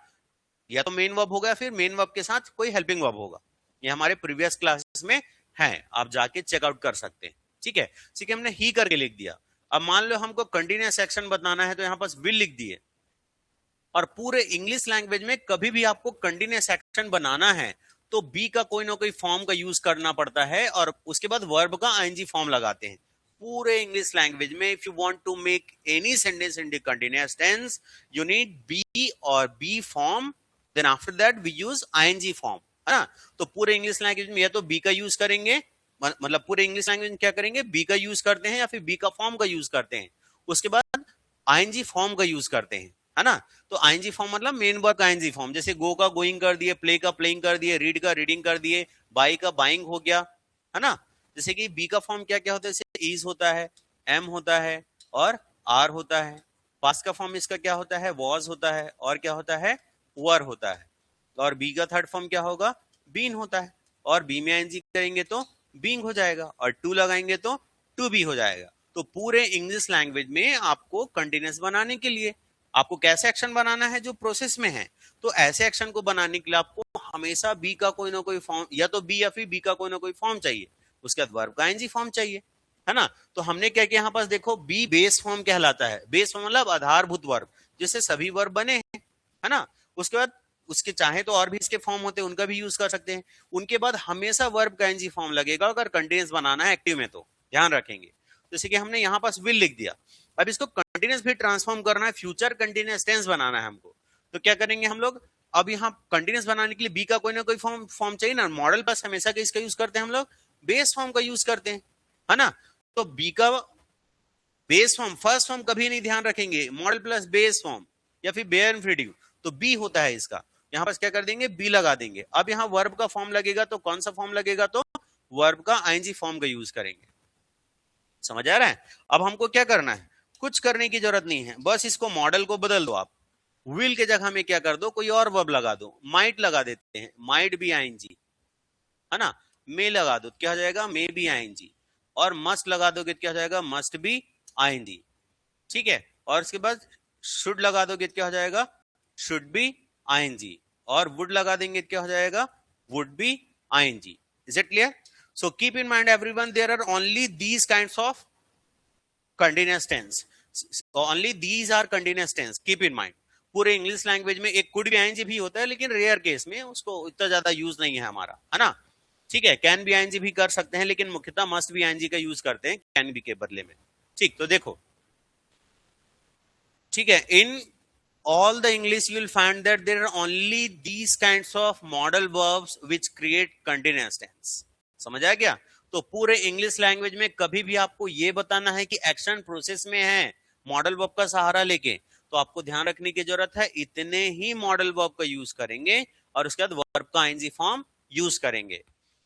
या तो मेन वर्ब होगा, फिर मेन वर्ब के साथ कोई हेल्पिंग वर्ब होगा। ये हमारे प्रीवियस क्लासेस में है, आप जाके चेकआउट कर सकते हैं। ठीक है, ठीक है, हमने ही करके लिख दिया। अब मान लो हमको कंटिन्यूअस एक्शन बताना है, तो यहाँ पास विल लिख दिए। और पूरे इंग्लिश लैंग्वेज में कभी भी आपको कंटिन्यूअस एक्शन बनाना है तो बी का कोई ना कोई फॉर्म का यूज करना पड़ता है, और उसके बाद वर्ब का आईएनजी फॉर्म लगाते हैं। पूरे इंग्लिश लैंग्वेज में if you want to make any sentence in the continuous tense you need be और be form, then after that we use ING form, है ना। तो पूरे इंग्लिश लैंग्वेज में या तो बी का यूज करेंगे, मतलब पूरे इंग्लिश लैंग्वेज में क्या करेंगे, बी का यूज करते हैं या फिर बी का फॉर्म का यूज करते हैं, उसके बाद आईएनजी फॉर्म का यूज करते हैं, है ना। तो आईएनजी फॉर्म मतलब मेन वर्ब का आईएनजी फॉर्म, जैसे गो का गोइंग कर दिए, प्ले का प्लेइंग कर दिए, रीड का रीडिंग कर दिए, बाई का बाइंग हो गया, है ना। जैसे कि बी का फॉर्म क्या क्या होता है, जैसे इज होता है, एम होता है और आर होता है। पास्ट का फॉर्म इसका क्या होता है, वॉज होता है और क्या होता है, वर होता है। और बी का थर्ड फॉर्म क्या होगा, बीन होता है। और बी में आईएनजी करेंगे तो बीइंग हो जाएगा और टू लगाएंगे तो टू बी हो जाएगा। तो पूरे इंग्लिश लैंग्वेज में आपको कंटिन्यूअस बनाने के लिए आपको कैसे एक्शन बनाना है, जो प्रोसेस में है, तो ऐसे एक्शन को बनाने के लिए आपको हमेशा बी का कोई ना कोई फॉर्म, या तो बी या फिर बी का कोई ना कोई फॉर्म चाहिए, उसके बाद वर्ब का आईएनजी फॉर्म चाहिए, है ना। तो हमने क्या किया, यहाँ पास देखो बी बेस फॉर्म कहलाता है। बेस फॉर्म मतलब आधारभूत वर्ब, जिससे सभी वर्ब बने हैं, है ना। उसके बाद उसके चाहे तो और भी इसके फॉर्म होते हैं, उनका भी यूज कर सकते हैं। उनके बाद हमेशा वर्ब का एनजी फॉर्म लगेगा अगर कंटिन्यूअस बनाना है एक्टिव में, तो ध्यान रखेंगे। जैसे कि हमने यहाँ पास विल लिख दिया, अब इसको कंटिन्यूअस भी ट्रांसफॉर्म करना है, फ्यूचर कंटिन्यूअस टेंस बनाना है हमको, तो क्या करेंगे हम लोग, अब यहाँ कंटिन्यूअस बनाने के लिए बी का कोई ना कोई फॉर्म चाहिए ना। मॉडल पास हमेशा किसका यूज करते हैं हम लोग, बेस फॉर्म का यूज करते हैं, है ना। तो बी का बेस फॉर्म, फर्स्ट फॉर्म कभी नहीं ध्यान रखेंगे, मॉडल प्लस बेस फॉर्म या फिर बेयर इंफिनिटिव, तो बी होता है इसका। यहां पर क्या कर देंगे, बी लगा देंगे। अब यहाँ वर्ब का फॉर्म लगेगा तो कौन सा फॉर्म लगेगा, तो वर्ब का आईएनजी फॉर्म का यूज करेंगे। समझ आ रहा है। अब हमको क्या करना है, कुछ करने की जरूरत नहीं है, बस इसको मॉडल को बदल दो आप। विल के जगह में क्या कर दो, कोई और वर्ब लगा दो, माइट लगा देते हैं, माइट बी आईएनजी, है ना। मे लगा दो, क्या हो जाएगा, मे बी आईएनजी। और मस्ट लगा दोगे क्या हो जाएगा, मस्ट बी आईएनजी, ठीक है। और इसके बाद शुड लगा दोगे क्या हो जाएगा, शुड बी आईएनजी। और वुड लगा देंगे क्या हो जाएगा, would be ING. Is it clear? So keep in mind everyone, there are only these kinds of continuous tense, only these are continuous tense, keep in mind. पूरे English language में एक could be ING भी होता है, लेकिन rare case में उसको इतना ज्यादा यूज नहीं है हमारा, है ना। ठीक है, कैन बी आईएनजी भी कर सकते हैं, लेकिन मुख्यतः मस्ट बी आईएनजी का यूज करते हैं कैन बी के बदले में। ठीक, तो देखो, ठीक है, इन all the English you will find that there are only these kinds of model verbs which create continuous tense. समझ आया क्या? तो पूरे इंग्लिश लैंग्वेज में कभी भी आपको ये बताना है कि एक्शन प्रोसेस में है, मॉडल वर्ब का सहारा लेके, तो आपको ध्यान रखने की जरूरत है इतने ही मॉडल वर्ब का यूज करेंगे और उसके बाद वर्ब का आईएनजी फॉर्म यूज करेंगे।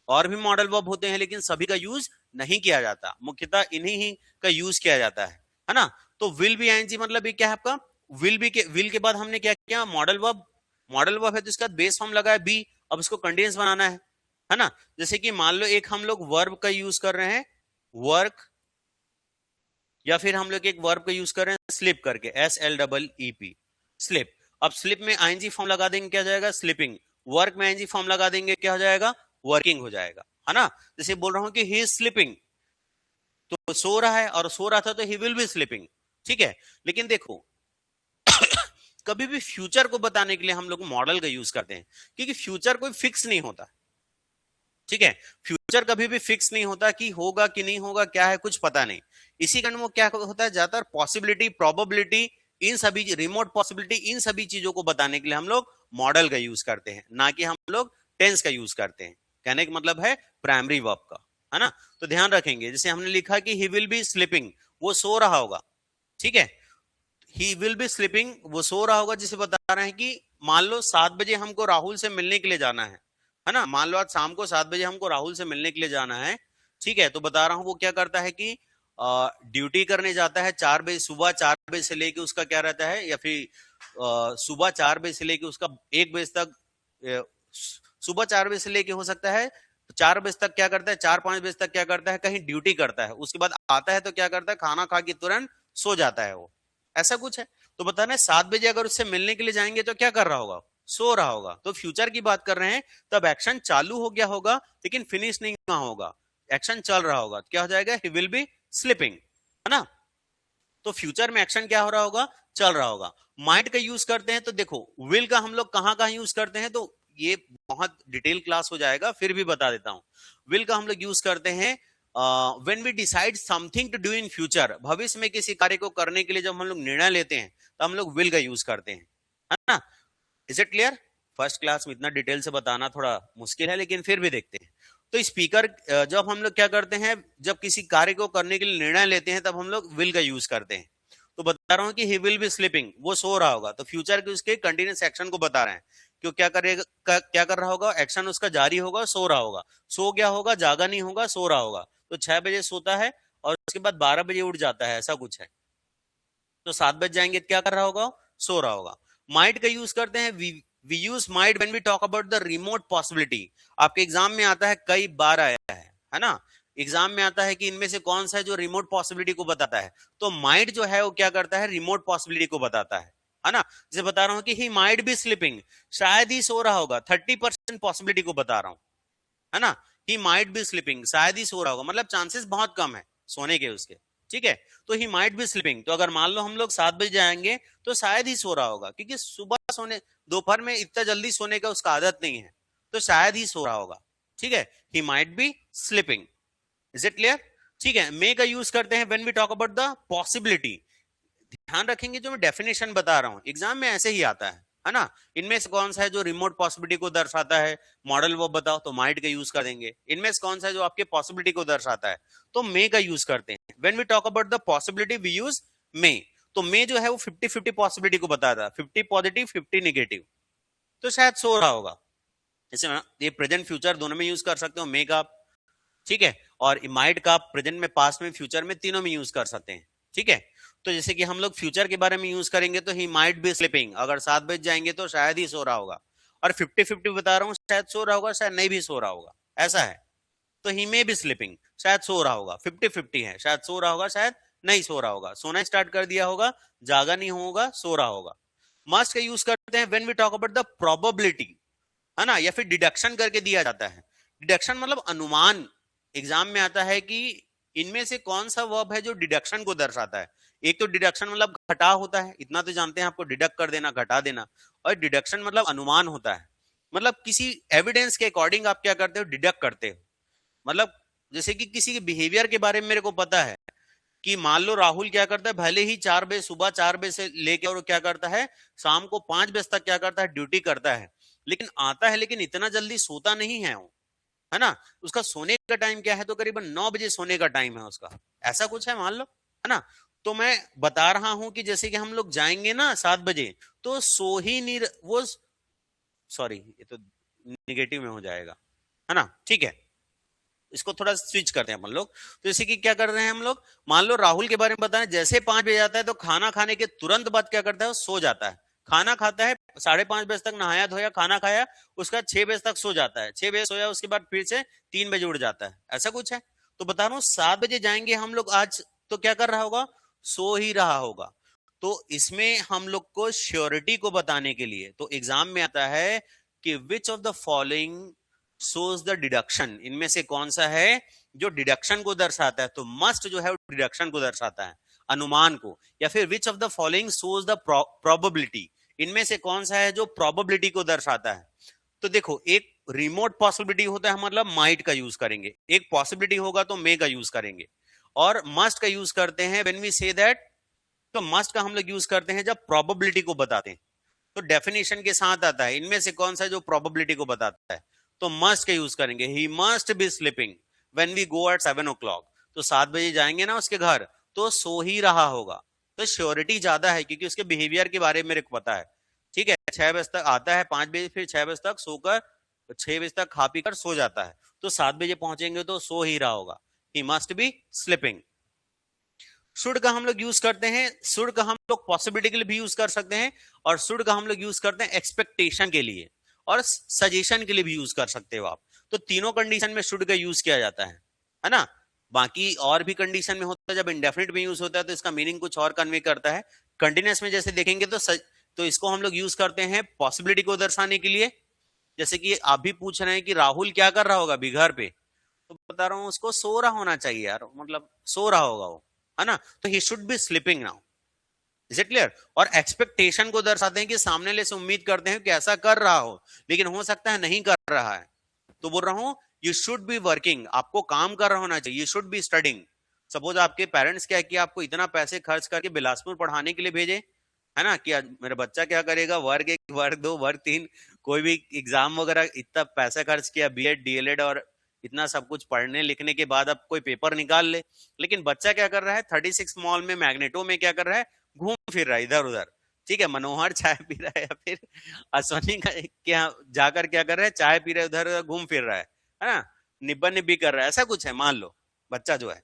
और भी मॉडल वर्ब होते हैं लेकिन सभी का यूज नहीं किया जाता, मुख्यतः इन्हीं ही का यूज किया जाता है ना। तो विल बी आईएनजी मतलब ये क्या है आपका, विल के बाद हमने क्या किया, मॉडल वर्ब है तो इसका बेस फॉर्म लगा है बी, अब इसको कंटीन्यूअस बनाना है ना। जैसे कि मान लो एक हम लोग वर्ब का यूज कर रहे हैं वर्क, या फिर हम लोग एक वर्ब का यूज कर रहे हैं स्लिप करके, SLEEP, स्लिप। अब स्लिप में आईएनजी फॉर्म लगा देंगे क्या हो जाएगा, स्लिपिंग। वर्क में आईएनजी फॉर्म लगा देंगे क्या हो जाएगा, वर्किंग हो जाएगा, है ना। जैसे बोल रहा हूं कि ही इज स्लिपिंग, तो सो रहा है, और सो रहा था तो ही विल बी स्लिपिंग, ठीक है। लेकिन देखो कभी भी फ्यूचर को बताने के लिए हम लोग मॉडल का यूज करते हैं, क्योंकि फ्यूचर कोई फिक्स नहीं होता, ठीक है। फ्यूचर कभी भी फिक्स नहीं होता कि होगा कि नहीं होगा, क्या है कुछ पता नहीं। इसी कारण वो क्या होता है, ज्यादातर पॉसिबिलिटी, प्रोबेबिलिटी, इन सभी रिमोट पॉसिबिलिटी, इन सभी चीजों को बताने के लिए हम लोग मॉडल का यूज करते हैं, ना कि हम लोग टेंस का यूज करते हैं। कहने का मतलब है प्राइमरी वर्ब का, है ना। तो ध्यान रखेंगे, जैसे हमने लिखा कि ही विल बी स्लीपिंग, वो सो रहा होगा, ठीक है। ही विल बी स्लीपिंग, वो सो रहा होगा, जिसे बता रहे हैं कि मान लो 7 बजे हमको राहुल से मिलने के लिए जाना है ना। मान लो आज शाम को 7 बजे हमको राहुल से मिलने के लिए जाना है, ठीक है। तो बता रहा हूं वो क्या करता है कि ड्यूटी करने जाता है 4 बजे, सुबह 4 बजे से लेके उसका क्या रहता है, या फिर सुबह 4 बजे से लेके उसका 1 बजे तक, सुबह 4 बजे से लेके हो सकता है 4 बजे तक क्या करता है, 4-5 बजे तक क्या करता है, कहीं ड्यूटी करता है। उसके बाद आता है तो क्या करता है, खाना खा के तुरंत सो जाता है वो, ऐसा कुछ है। तो बताना है 7 बजे अगर उससे मिलने के लिए जाएंगे तो क्या कर रहा होगा, सो रहा होगा। तो फ्यूचर की बात कर रहे हैं, तब एक्शन चालू हो गया होगा लेकिन फिनिश नहीं हुआ होगा, एक्शन चल रहा होगा, क्या हो जाएगा, ही विल बी स्लीपिंग, है ना। तो फ्यूचर में एक्शन क्या हो रहा होगा, चल रहा होगा। माइट का यूज करते हैं तो देखो विल का हम लोग कहां कहां यूज करते हैं, तो ये बहुत डिटेल क्लास हो जाएगा, फिर भी बता देता हूं। विल का हम लोग यूज करते हैं when we decide something to do in future, भविष्य में किसी कार्य को करने के लिए जब हम लोग निर्णय लेते हैं तो हम लोग विल का यूज करते हैं, है ना। Is it clear? First class में इतना डिटेल से बताना थोड़ा मुश्किल है, लेकिन फिर भी देखते हैं। तो स्पीकर, जब हम लोग क्या करते हैं, जब किसी कार्य को करने के लिए निर्णय लेते हैं तब हम लोग विल का यूज करते हैं। तो बता रहा हूं कि ही विल बी स्लीपिंग, वो सो रहा होगा, तो फ्यूचर के उसके कंटिन्यूस एक्शन को बता रहे हैं कि वो क्या करेगा, क्या कर रहा होगा, एक्शन उसका जारी होगा, सो रहा होगा। सो गया होगा, जागा नहीं होगा, सो रहा होगा। तो 6 बजे सोता है और उसके बाद 12 बजे उठ जाता है, ऐसा कुछ है। तो 7 बज जाएंगे, क्या कर रहा होगा, सो रहा होगा। माइट का यूज करते हैं, we use might when we talk about the remote possibility. आपके एग्जाम में आता है, कई बार आया है ना। एग्जाम में आता है कि इनमें से कौन सा है जो रिमोट पॉसिबिलिटी को बताता है। तो माइट जो है वो क्या करता है, रिमोट पॉसिबिलिटी को बताता है ना। जैसे बता रहा हूं कि ही माइट बी स्लीपिंग, शायद ही सो रहा होगा, 30% पॉसिबिलिटी को बता रहा हूं, है ना। ही माइट बी स्लीपिंग, शायद ही सो रहा होगा, मतलब चांसेस बहुत कम है सोने के उसके, ठीक है। तो ही माइट बी स्लीपिंग, तो अगर मान लो हम लोग 7 बजे जाएंगे तो शायद ही सो रहा होगा, क्योंकि सुबह सोने, दोपहर में इतना जल्दी सोने का उसका आदत नहीं है, तो शायद ही सो रहा होगा, ठीक है। He might be sleeping. Is it clear? ठीक है। मे का यूज करते हैं when we talk about the possibility. ध्यान रखेंगे जो मैं डेफिनेशन बता रहा हूं एग्जाम में ऐसे ही आता है ना। इनमें से कौन सा है जो रिमोट पॉसिबिलिटी को दर्शाता है, मॉडल वो बताओ, तो माइट का यूज कर देंगे। इनमें से कौन सा है जो आपके पॉसिबिलिटी को दर्शाता है, तो मे का यूज करते हैं। When we talk about the possibility we use may. तो मे जो है वो 50-50 पॉसिबिलिटी को बताता है, 50 पॉजिटिव 50 नेगेटिव। तो शायद सो रहा होगा, जैसे ये प्रेजेंट फ्यूचर दोनों में यूज कर सकते हो मे का, ठीक है। और माइट का प्रेजेंट में, पास्ट में, फ्यूचर में, तीनों में यूज कर सकते हैं, ठीक है। तो जैसे कि हम लोग फ्यूचर के बारे में यूज करेंगे तो ही माइट बी स्लीपिंग, अगर 7 बज जाएंगे तो शायद ही सो रहा होगा। और 50-50 बता रहा हूँ, शायद सो रहा होगा, शायद नहीं भी सो रहा होगा, ऐसा है। तो ही मे बी स्लीपिंग, शायद सो रहा होगा, 50-50 है, शायद सो रहा होगा, शायद नहीं सो रहा होगा, सोना स्टार्ट कर दिया होगा, जागा नहीं होगा, सो रहा होगा। मस्ट का यूज करते हैं when we talk about the probability, है ना, या फिर डिडक्शन करके दिया जाता है। डिडक्शन मतलब अनुमान। एग्जाम में आता है कि इनमें से कौन सा वर्ब है जो डिडक्शन को दर्शाता है। एक तो डिडक्शन मतलब घटाव होता है, इतना तो जानते हैं आपको, डिडक्ट कर देना, घटा देना। और डिडक्शन मतलब अनुमान होता है, मतलब किसी एविडेंस के अकॉर्डिंग आप क्या करते हो, डिडक्ट करते हो। मतलब जैसे कि किसी के बिहेवियर के बारे में मेरे को पता है कि मान लो राहुल क्या करता है, भले ही 4 बजे, सुबह 4 बजे से लेकर और क्या करता है, शाम को 5 बजे तक क्या करता है, ड्यूटी करता है, लेकिन आता है, लेकिन इतना जल्दी सोता नहीं है वो, है ना। उसका सोने का टाइम क्या है, तो करीबन 9 बजे सोने का टाइम है उसका, ऐसा कुछ है मान लो, है ना। तो मैं बता रहा हूं कि जैसे कि हम लोग जाएंगे ना 7 बजे, तो सो ही नहीं वो, सॉरी ये तो निगेटिव में हो जाएगा, है ना, ठीक है। इसको थोड़ा स्विच करते हैं अपन लोग। तो जैसे कि क्या कर रहे हैं हम लोग, मान लो राहुल के बारे में बता रहे हैं, जैसे 5 बजे आता है तो खाना खाने के तुरंत बाद क्या करता है, वो सो जाता है। खाना खाता है, 5:30 बजे तक नहाया धोया, खाना खाया, उसका 6 बजे तक सो जाता है, 6 बजे सोया, उसके बाद फिर से 3 बजे उठ जाता है, ऐसा कुछ है। तो बता रहा हूँ 7 बजे जाएंगे हम लोग आज, तो क्या कर रहा होगा, सो ही रहा होगा। तो इसमें हम लोग को श्योरिटी को बताने के लिए, तो एग्जाम में आता है कि which of the following shows the deduction, इनमें से कौन सा है जो डिडक्शन को दर्शाता है। तो मस्ट जो है वो डिडक्शन को दर्शाता है, अनुमान को। या फिर विच of the following shows the probability, इनमें से कौन सा है जो प्रोबेबिलिटी को दर्शाता है। तो देखो, एक रिमोट पॉसिबिलिटी होता है, मतलब माइट का यूज करेंगे। एक पॉसिबिलिटी होगा तो मे का यूज करेंगे। और मस्ट का यूज करते हैं व्हेन वी से दैट, तो मस्ट का हम लोग यूज करते हैं जब प्रोबेबिलिटी को बताते हैं। तो डेफिनेशन के साथ आता है, इनमें से कौन सा है जो प्रोबेबिलिटी को बताता है, तो मस्ट का यूज करेंगे। He must be sleeping when we go at 7 o'clock, तो 7 बजे जाएंगे ना उसके घर, तो सो ही रहा होगा। तो श्योरिटी ज्यादा है, क्योंकि उसके बिहेवियर के बारे में मेरे को पता है, ठीक है। 6 बजे तक आता है, 5 बजे, फिर 6 बजे तक सोकर, 6 बजे तक खा पी कर सो जाता है, तो 7 बजे पहुंचेंगे तो सो ही रहा होगा। ही मस्ट बी स्लीपिंग। शुड का हम लोग यूज करते हैं, शुड का हम लोग पॉसिबिलिटी के लिए भी यूज कर सकते हैं, और शुड का हम लोग यूज करते हैं एक्सपेक्टेशन के लिए, और सजेशन के लिए भी यूज कर सकते हो आप। तो तीनों कंडीशन में शुड का यूज किया जाता है ना। बाकी और भी कंडीशन में होता है, जब इंडेफिनिट में यूज होता है तो इसका मीनिंग कुछ और कन्वे करता है। कंटिन्यूस में जैसे देखेंगे तो इसको हम लोग यूज करते हैं पॉसिबिलिटी को दर्शाने के लिए। जैसे कि आप भी पूछ रहे हैं कि राहुल क्या कर रहा होगा अभी घर पे, तो बता रहा हूं उसको सो रहा होना चाहिए यार, मतलब सो रहा होगा वो, है ना। तो ही should B sleeping now. Is it clear? और एक्सपेक्टेशन को दर्शाते हैं कि सामने वाले से उम्मीद करते हैं कि ऐसा कर रहा हो, लेकिन हो सकता है नहीं कर रहा है। तो बोल रहा हूं यू शुड बी वर्किंग, आपको काम कर रहा होना चाहिए, you should be studying. Suppose आपके पेरेंट्स क्या है कि आपको इतना पैसे खर्च करके बिलासपुर पढ़ाने के लिए भेजे, है ना, कि मेरा बच्चा क्या करेगा, वर्ग 1 वर्ग 2 वर्ग 3 कोई भी एग्जाम वगैरह, इतना पैसा खर्च किया, बीएड डीएलएड और इतना सब कुछ पढ़ने लिखने के बाद अब कोई पेपर निकाल ले। लेकिन बच्चा क्या कर रहा है, 36 मॉल में, मैग्नेटो में क्या कर रहा है, घूम फिर रहा है इधर उधर, ठीक है, मनोहर चाय पी रहा है, या फिर अश्वनी का क्या जाकर क्या कर रहा है, चाय पी रहा है, उधर उधर घूम फिर रहा है ना, निब्बा निब्बी कर रहा है, ऐसा कुछ है मान लो बच्चा जो है।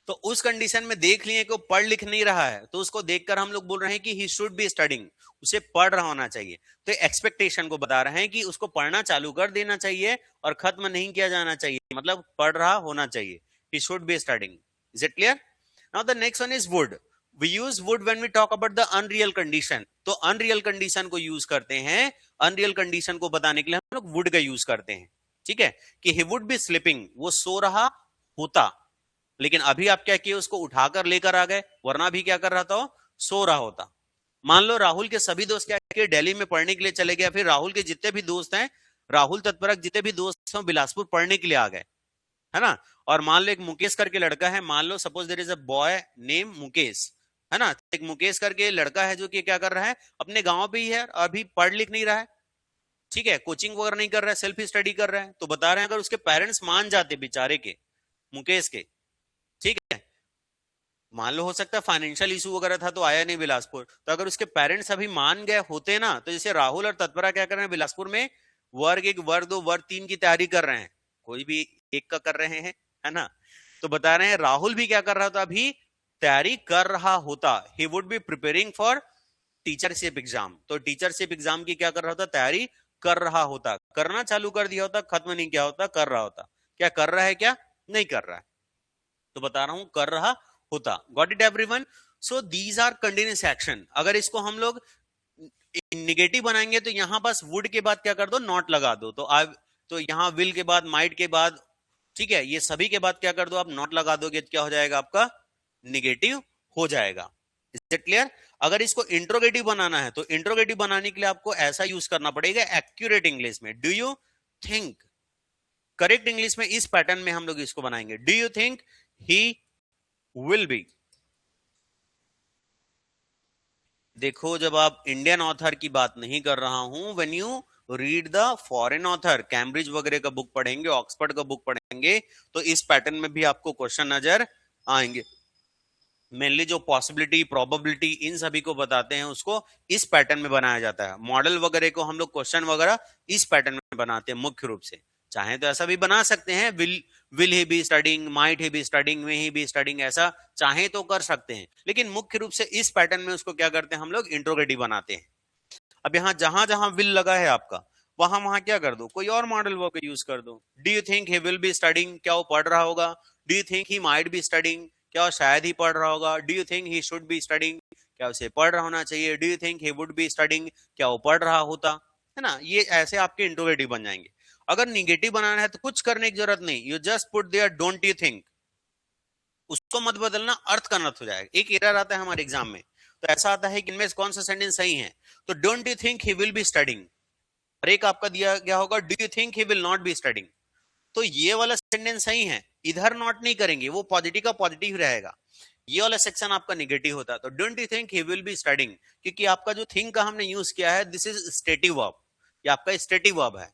तो उस कंडीशन में देख लिए कि वो पढ़ लिख नहीं रहा है, तो उसको देखकर हम लोग बोल रहे हैं कि ही शुड बी स्टडिंग, उसे पढ़ रहा होना चाहिए। तो एक्सपेक्टेशन को बता रहे हैं कि उसको पढ़ना चालू कर देना चाहिए और खत्म नहीं किया जाना चाहिए, मतलब पढ़ रहा होना चाहिए, he should be studying. Is it clear? Now the next one is would. We use would when we talk about the unreal condition. तो अनरियल कंडीशन को यूज करते हैं, अनरियल कंडीशन को बताने के लिए हम लोग वुड का यूज करते हैं, ठीक है, कि ही वुड बी स्लीपिंग, वो सो रहा होता, लेकिन अभी आप क्या किए, उसको उठाकर लेकर आ गए, वरना भी क्या कर रहा था, सो रहा होता। मान लो राहुल के सभी दोस्त क्या किए, दिल्ली में पढ़ने के लिए चले गए, फिर राहुल के जितने भी दोस्त हैं, राहुल तत्परक जितने भी दोस्त हैं, बिलासपुर पढ़ने के लिए आ गए, है ना। और मान लो एक मुकेश करके लड़का है, मान लो suppose there is a boy name Mukesh, है ना, एक मुकेश करके लड़का है जो कि क्या कर रहा है, अपने गांव पे ही है, अभी पढ़ लिख नहीं रहा है, ठीक है, कोचिंग वगैरह नहीं कर रहा है, सेल्फ स्टडी कर रहा है। तो बता रहे हैं अगर उसके पेरेंट्स मान जाते बेचारे के, मुकेश के, ठीक है, मान लो हो सकता है फाइनेंशियल इशू वगैरह था तो आया नहीं बिलासपुर, तो अगर उसके पेरेंट्स अभी मान गए होते ना, तो जैसे राहुल और तत्परा क्या कर रहे हैं बिलासपुर में, वर्ग 1 वर्ग 2 वर्ग 3 की तैयारी कर रहे हैं, कोई भी एक का कर रहे हैं, है ना। तो बता रहे हैं राहुल भी क्या कर रहा था, अभी तैयारी कर रहा होता, he would be preparing for teachership exam. तो टीचरशिप एग्जाम की क्या कर रहा होता, तैयारी कर रहा होता, करना चालू कर दिया होता, खत्म नहीं किया होता, कर रहा होता। क्या कर रहा है, क्या नहीं कर रहा है, तो बता रहा हूं कर रहा होता। Got it everyone? So these are continuous action. अगर इसको हम लोग निगेटिव बनाएंगे तो यहां बस वुड के बाद क्या कर दो, नॉट लगा दो, तो आई, तो यहां विल के बाद, माइट के बाद, ठीक है, ये सभी के बाद क्या कर दो, आप नॉट लगा दोगे तो क्या हो जाएगा, आपका निगेटिव हो जाएगा। Is it clear? अगर इसको इंट्रोगेटिव बनाना है तो इंट्रोगेटिव बनाने के लिए आपको ऐसा यूज करना पड़ेगा, एक्यूरेट इंग्लिश में, do you think, correct English में इस पैटर्न में हम लोग इसको बनाएंगे, do you think he will be. देखो जब आप इंडियन ऑथर की बात नहीं कर रहा हूं, when you read the foreign author, Cambridge वगैरह का बुक पढ़ेंगे, ऑक्सफोर्ड का बुक पढ़ेंगे, तो इस पैटर्न में भी आपको क्वेश्चन नजर आएंगे। मेनली जो पॉसिबिलिटी, प्रोबेबिलिटी, इन सभी को बताते हैं, उसको इस पैटर्न में बनाया जाता है। मॉडल वगैरह को हम लोग क्वेश्चन वगैरह इस पैटर्न में बनाते हैं मुख्य रूप से। चाहे तो ऐसा भी बना सकते हैं, will he be studying, might he be studying, may he be studying, ऐसा चाहे तो कर सकते हैं, लेकिन मुख्य रूप से इस पैटर्न में उसको क्या करते हैं हम लोग, इंट्रोगेटिव बनाते हैं। अब यहाँ जहां जहां विल लगा है आपका, वहां वहां क्या कर दो, कोई और मॉडल वर्ब यूज कर दो। Do you think he will be studying, क्या वो पढ़ रहा होगा। Do you think he might be studying, क्या वो शायद ही पढ़ रहा होगा। Do you think he should be studying, क्या उसे पढ़ रहा होना चाहिए। Do you think he would be studying, क्या वो पढ़ रहा होता, है ना। ये ऐसे आपके इंट्रोगेटिव बन जाएंगे। अगर निगेटिव बनाना है तो कुछ करने की जरूरत नहीं, you just put there don't you think, उसको मत बदलना, अर्थ कन्वर्ट हो जाएगा। एक एरर आता है हमारे एग्जाम में, तो ऐसा आता है कि इनमें कौन सा सेंटेंस सही है, तो don't you think he will be studying, और एक आपका दिया गया होगा do you think he will not be studying. तो ये वाला सेंटेंस सही है, इधर नॉट नहीं करेंगे, वो पॉजिटिव का पॉजिटिव रहेगा, ये वाला सेक्शन आपका निगेटिव होता है। तो don't you think he will be studying, क्योंकि आपका जो थिंक का हमने यूज किया है, दिस इज स्टेटिव वर्ब, ये आपका स्टेटिव वर्ब है।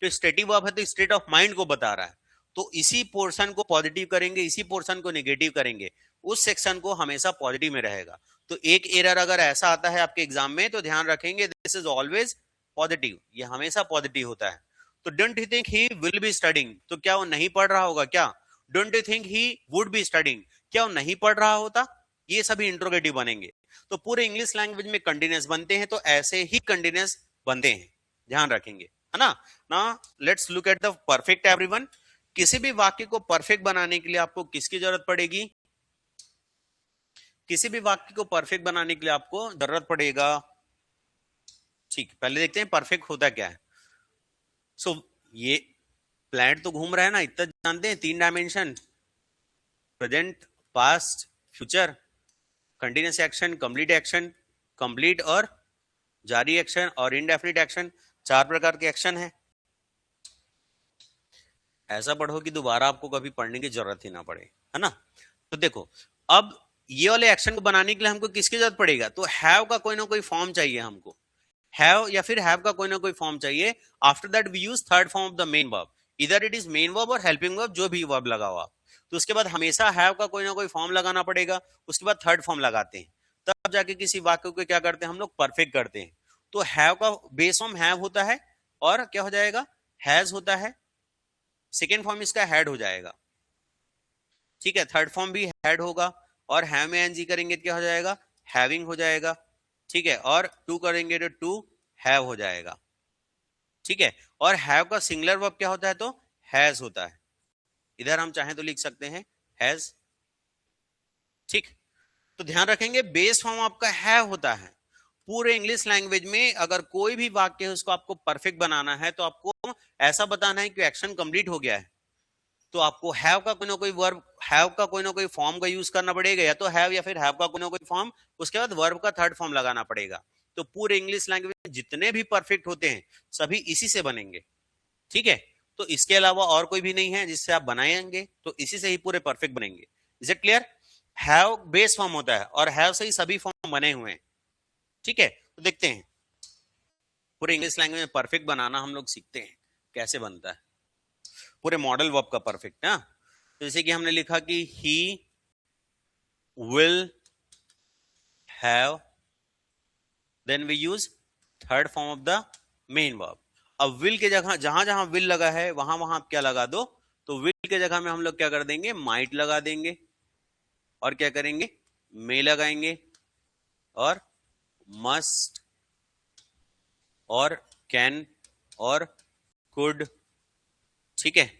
तो स्टेटिव वर्ब है तो स्टेट ऑफ माइंड को बता रहा है, तो इसी पोर्शन को पॉजिटिव करेंगे, इसी पोर्शन को नेगेटिव करेंगे, उस सेक्शन को हमेशा पॉजिटिव में रहेगा। तो एक एरर अगर ऐसा आता है आपके एग्जाम में तो ध्यान रखेंगे, दिस इज ऑलवेज पॉजिटिव, ये हमेशा पॉजिटिव होता है। तो don't you think he will be studying, तो क्या वो नहीं पढ़ रहा होगा क्या। Don't you think he would be studying, क्या वो नहीं पढ़ रहा होता। ये सभी इंट्रोगेटिव बनेंगे। तो पूरे इंग्लिश लैंग्वेज में कंटिन्यूअस बनते हैं, तो ऐसे ही कंटिन्यूअस बनते हैं, ध्यान रखेंगे, है ना। Now let's look at the perfect everyone. किसी भी वाक्य को परफेक्ट बनाने के लिए आपको किसकी जरूरत पड़ेगी, किसी भी वाक्य को परफेक्ट बनाने के लिए आपको जरूरत पड़ेगा, ठीक, पहले देखते हैं परफेक्ट होता क्या है। सो ये प्लैनेट तो घूम रहा है ना, इतना जानते हैं, 3 dimension, present, past, future, continuous action, complete action, complete और जारी एक्शन और इनडेफिनिट एक्शन, 4 प्रकार के एक्शन है। ऐसा पढ़ो कि दोबारा आपको कभी पढ़ने की जरूरत ही ना पड़े, है ना। तो देखो, अब ये वाले एक्शन को बनाने के लिए हमको किसकी जरूरत पड़ेगा, तो हैव का कोई ना कोई फॉर्म चाहिए हमको, हैव या फिर हैव का कोई ना कोई फॉर्म चाहिए। After that we use third form of the main verb, इधर इट इज मेन वर्ब और हेल्पिंग वर्ब, जो भी वर्ब लगा हुआ। तो उसके बाद हमेशा हैव का कोई ना कोई फॉर्म लगाना पड़ेगा, उसके बाद थर्ड फॉर्म लगाते हैं, तब जाके किसी वाक्य को क्या करते हैं हम लोग, परफेक्ट करते हैं। तो हैव का बेस फॉर्म हैव होता है, और क्या हो जाएगा, हैज होता है, सेकेंड फॉर्म इसका हैड हो जाएगा, ठीक है। थर्ड फॉर्म भी हैड होगा, और हैव में एनजी करेंगे तो क्या हो जाएगा, हैविंग हो जाएगा, ठीक है। और टू करेंगे तो टू हैव हो जाएगा, ठीक है। और हैव का सिंगुलर वर्ब क्या होता है, तो हैज होता है। इधर हम चाहें तो लिख सकते हैं हैज, ठीक। तो ध्यान रखेंगे बेस फॉर्म आपका हैव होता है। पूरे इंग्लिश लैंग्वेज में अगर कोई भी वाक्य है उसको आपको परफेक्ट बनाना है, तो आपको ऐसा बताना है कि एक्शन कंप्लीट हो गया है, तो आपको हैव का कोई ना कोई वर्ब, हैव का कोई ना कोई फॉर्म का यूज करना पड़ेगा, या तो हैव या फिर हैव का कोई ना कोई फॉर्म, उसके बाद वर्ब का थर्ड फॉर्म लगाना पड़ेगा। तो पूरे इंग्लिश लैंग्वेज में जितने भी परफेक्ट होते हैं सभी इसी से बनेंगे, ठीक है। तो इसके अलावा और कोई भी नहीं है जिससे आप बनाएंगे, तो इसी से ही पूरे परफेक्ट बनेंगे। Is it clear. Have base form होता है और हैव से ही सभी फॉर्म बने हुए हैं, ठीक है। तो देखते हैं पूरे इंग्लिश लैंग्वेज में परफेक्ट बनाना हम लोग सीखते हैं कैसे बनता है पूरे मॉडल वर्ब का परफेक्ट ना। तो जैसे कि हमने लिखा कि he will have, then we use third form of the main verb. अब विल के जगह जहां जहां विल लगा है वहां वहां आप क्या लगा दो, तो विल के जगह में हम लोग क्या कर देंगे, माइट लगा देंगे, और क्या करेंगे, मे लगाएंगे, और मस्ट, और कैन, और कुड, ठीक है।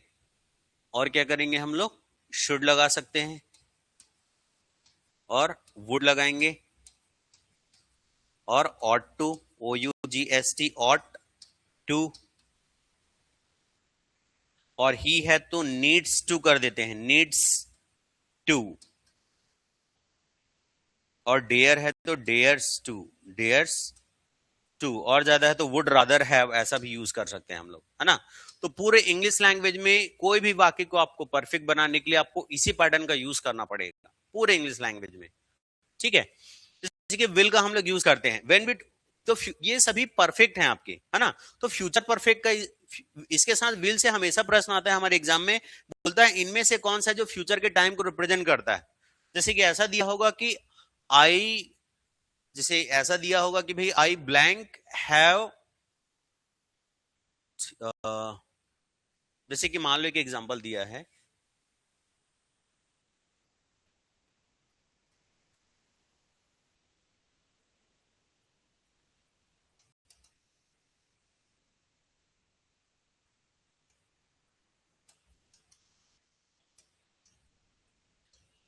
और क्या करेंगे हम लोग, शुड लगा सकते हैं, और वुड लगाएंगे, और ought to, OUGST, ought to, और ही है तो नीड्स टू कर देते हैं, नीड्स टू, और डेयर है तो डेयर्स टू, डेयर्स टू, और ज्यादा है तो वुड रादर हैव, ऐसा भी यूज कर सकते हैं हम लोग, है ना। तो पूरे इंग्लिश लैंग्वेज में कोई भी वाक्य को आपको परफेक्ट बनाने के लिए आपको इसी पैटर्न का यूज करना पड़ेगा पूरे इंग्लिश लैंग्वेज में, ठीक है। जैसे कि विल का हम लोग यूज करते हैं व्हेन वी, तो ये सभी परफेक्ट हैं आपके, है ना। तो फ्यूचर परफेक्ट का इसके साथ विल से हमेशा प्रश्न आता है हमारे एग्जाम में, बोलता है इनमें से कौन सा जो फ्यूचर के टाइम को रिप्रेजेंट करता है। जैसे कि ऐसा दिया होगा कि आई, जैसे ऐसा दिया होगा कि भाई आई ब्लैंक हैव, जैसे कि मान लो एक एग्जांपल दिया है,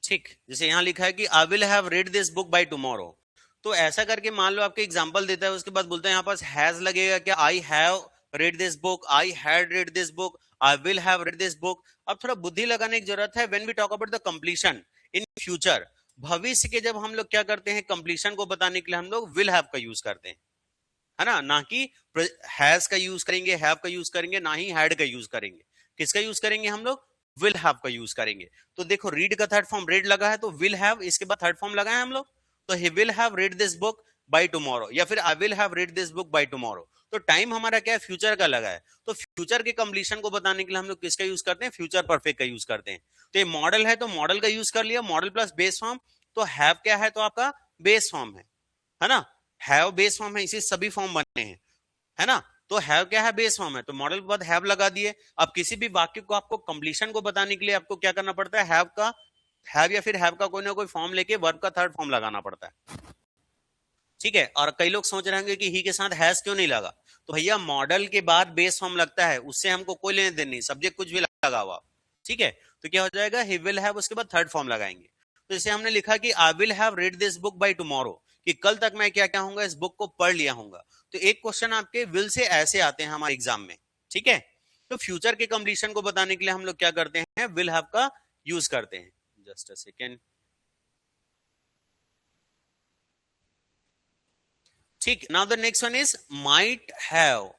ठीक। जैसे यहां लिखा है कि आई will have read this book by tomorrow. तो ऐसा करके मान लो आपके एग्जांपल देता है, उसके बाद बोलता है यहाँ पास हैज लगेगा, क्या I have read this book, I had read this book, I will have read this book. अब थोड़ा बुद्धि लगाने की जरूरत है। When we talk about the completion in future, भविष्य के जब हम लोग क्या करते हैं कंप्लीशन को बताने के लिए हम लोग विल हैव का यूज करते हैं, है ना, ना कि हैज का यूज करेंगे, हैव का यूज करेंगे, ना ही हैड का यूज करेंगे। किसका यूज करेंगे हम लोग, विल हैव का यूज करेंगे। तो देखो रीड का थर्ड फॉर्म रेड लगा है, तो विल हैव, इसके बाद थर्ड फॉर्म लगाए हम लोग, तो ही will have read this book by tomorrow, या फिर आई will have read this book by tomorrow. तो टाइम हमारा क्या है, फ्यूचर का लगा है। तो फ्यूचर के कंप्लीशन को बताने के लिए हम लोग किसका यूज करते हैं, फ्यूचर परफेक्ट का यूज करते हैं। तो ये मॉडल है तो मॉडल का यूज कर लिया, मॉडल प्लस बेस फॉर्म। तो हैव क्या है, तो आपका बेस फॉर्म है ना। हैव बेस फॉर्म है, इसी सभी फॉर्म बने हैं, है ना। तो हैव क्या है, बेस फॉर्म है, तो मॉडल के बाद हैव लगा दिए। अब किसी भी वाक्य को आपको कंप्लीशन को बताने के लिए आपको क्या करना पड़ता है, हैव का, हैव या फिर हैव का कोई ना कोई फॉर्म लेके वर्ब का थर्ड फॉर्म लगाना पड़ता है, ठीक है। और कई लोग सोच रहे होंगे कि ही के साथ हैज क्यों नहीं लगा, तो भैया मॉडल के बाद बेस फॉर्म लगता है, उससे हमको कोई लेने देने नहीं, सब्जेक्ट कुछ भी लगा हुआ, ठीक है। तो क्या हो जाएगा, ही विल हैव, उसके बाद थर्ड फॉर्म लगाएंगे। तो जैसे हमने लिखा कि आई will have read this book by tomorrow, कि कल तक मैं क्या क्या होऊंगा, इस बुक को पढ़ लिया हूंगा। तो एक क्वेश्चन आपके विल से ऐसे आते हैं हमारे एग्जाम में, ठीक है। तो फ्यूचर के कंप्लीशन को बताने के लिए हम लोग क्या करते हैं, विल हैव का यूज करते हैं। जस्ट अ सेकेंड, ठीक। Now the next one is might have.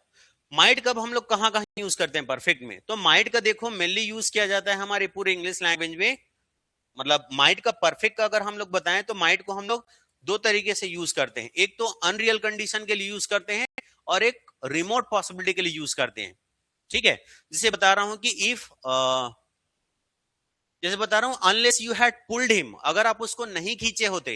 Might कब हम लोग कहाँ कहाँ यूज करते हैं परफेक्ट में? तो माइट का देखो मेनली यूज किया जाता है हमारे पूरे इंग्लिश लैंग्वेज में। मतलब माइट का परफेक्ट का अगर हम लोग बताएं तो माइट को हम लोग दो तरीके से यूज करते हैं। एक तो अनरियल कंडीशन के लिए यूज करते हैं और एक रिमोट पॉसिबिलिटी के लिए यूज करते हैं। ठीक है, जिसे बता रहा हूं कि इफ जैसे बता रहा हूं unless you had pulled him, अगर आप उसको नहीं खींचे होते,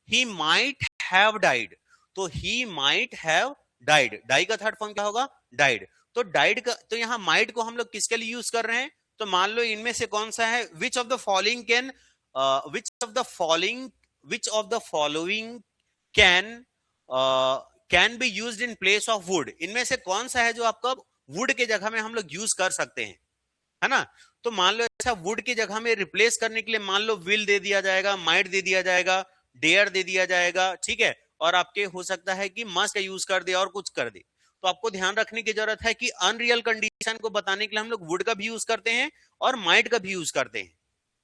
ही माइट हैव डाइड, तो he might have died, die का थर्ड फॉर्म क्या होगा? डाइड। तो डाइड का, तो यहां माइट को हम लोग किसके लिए यूज कर रहे हैं? तो मान लो इनमें से कौन सा है, विच of the following can which of the following can can be used in place of would, इनमें से कौन सा है जो आपका वुड के जगह में हम लोग यूज कर सकते हैं, है ना? तो मान लो ऐसा वुड की जगह में रिप्लेस करने के लिए मान लो विल दे दिया जाएगा, माइट दे दिया जाएगा, डेयर दे दिया जाएगा, ठीक है, और आपके हो सकता है कि मस्ट का यूज कर दे और कुछ कर दे। तो आपको ध्यान रखने की जरूरत है कि अनरियल कंडीशन को बताने के लिए हम लोग वुड का भी यूज करते हैं और माइट का भी यूज करते हैं।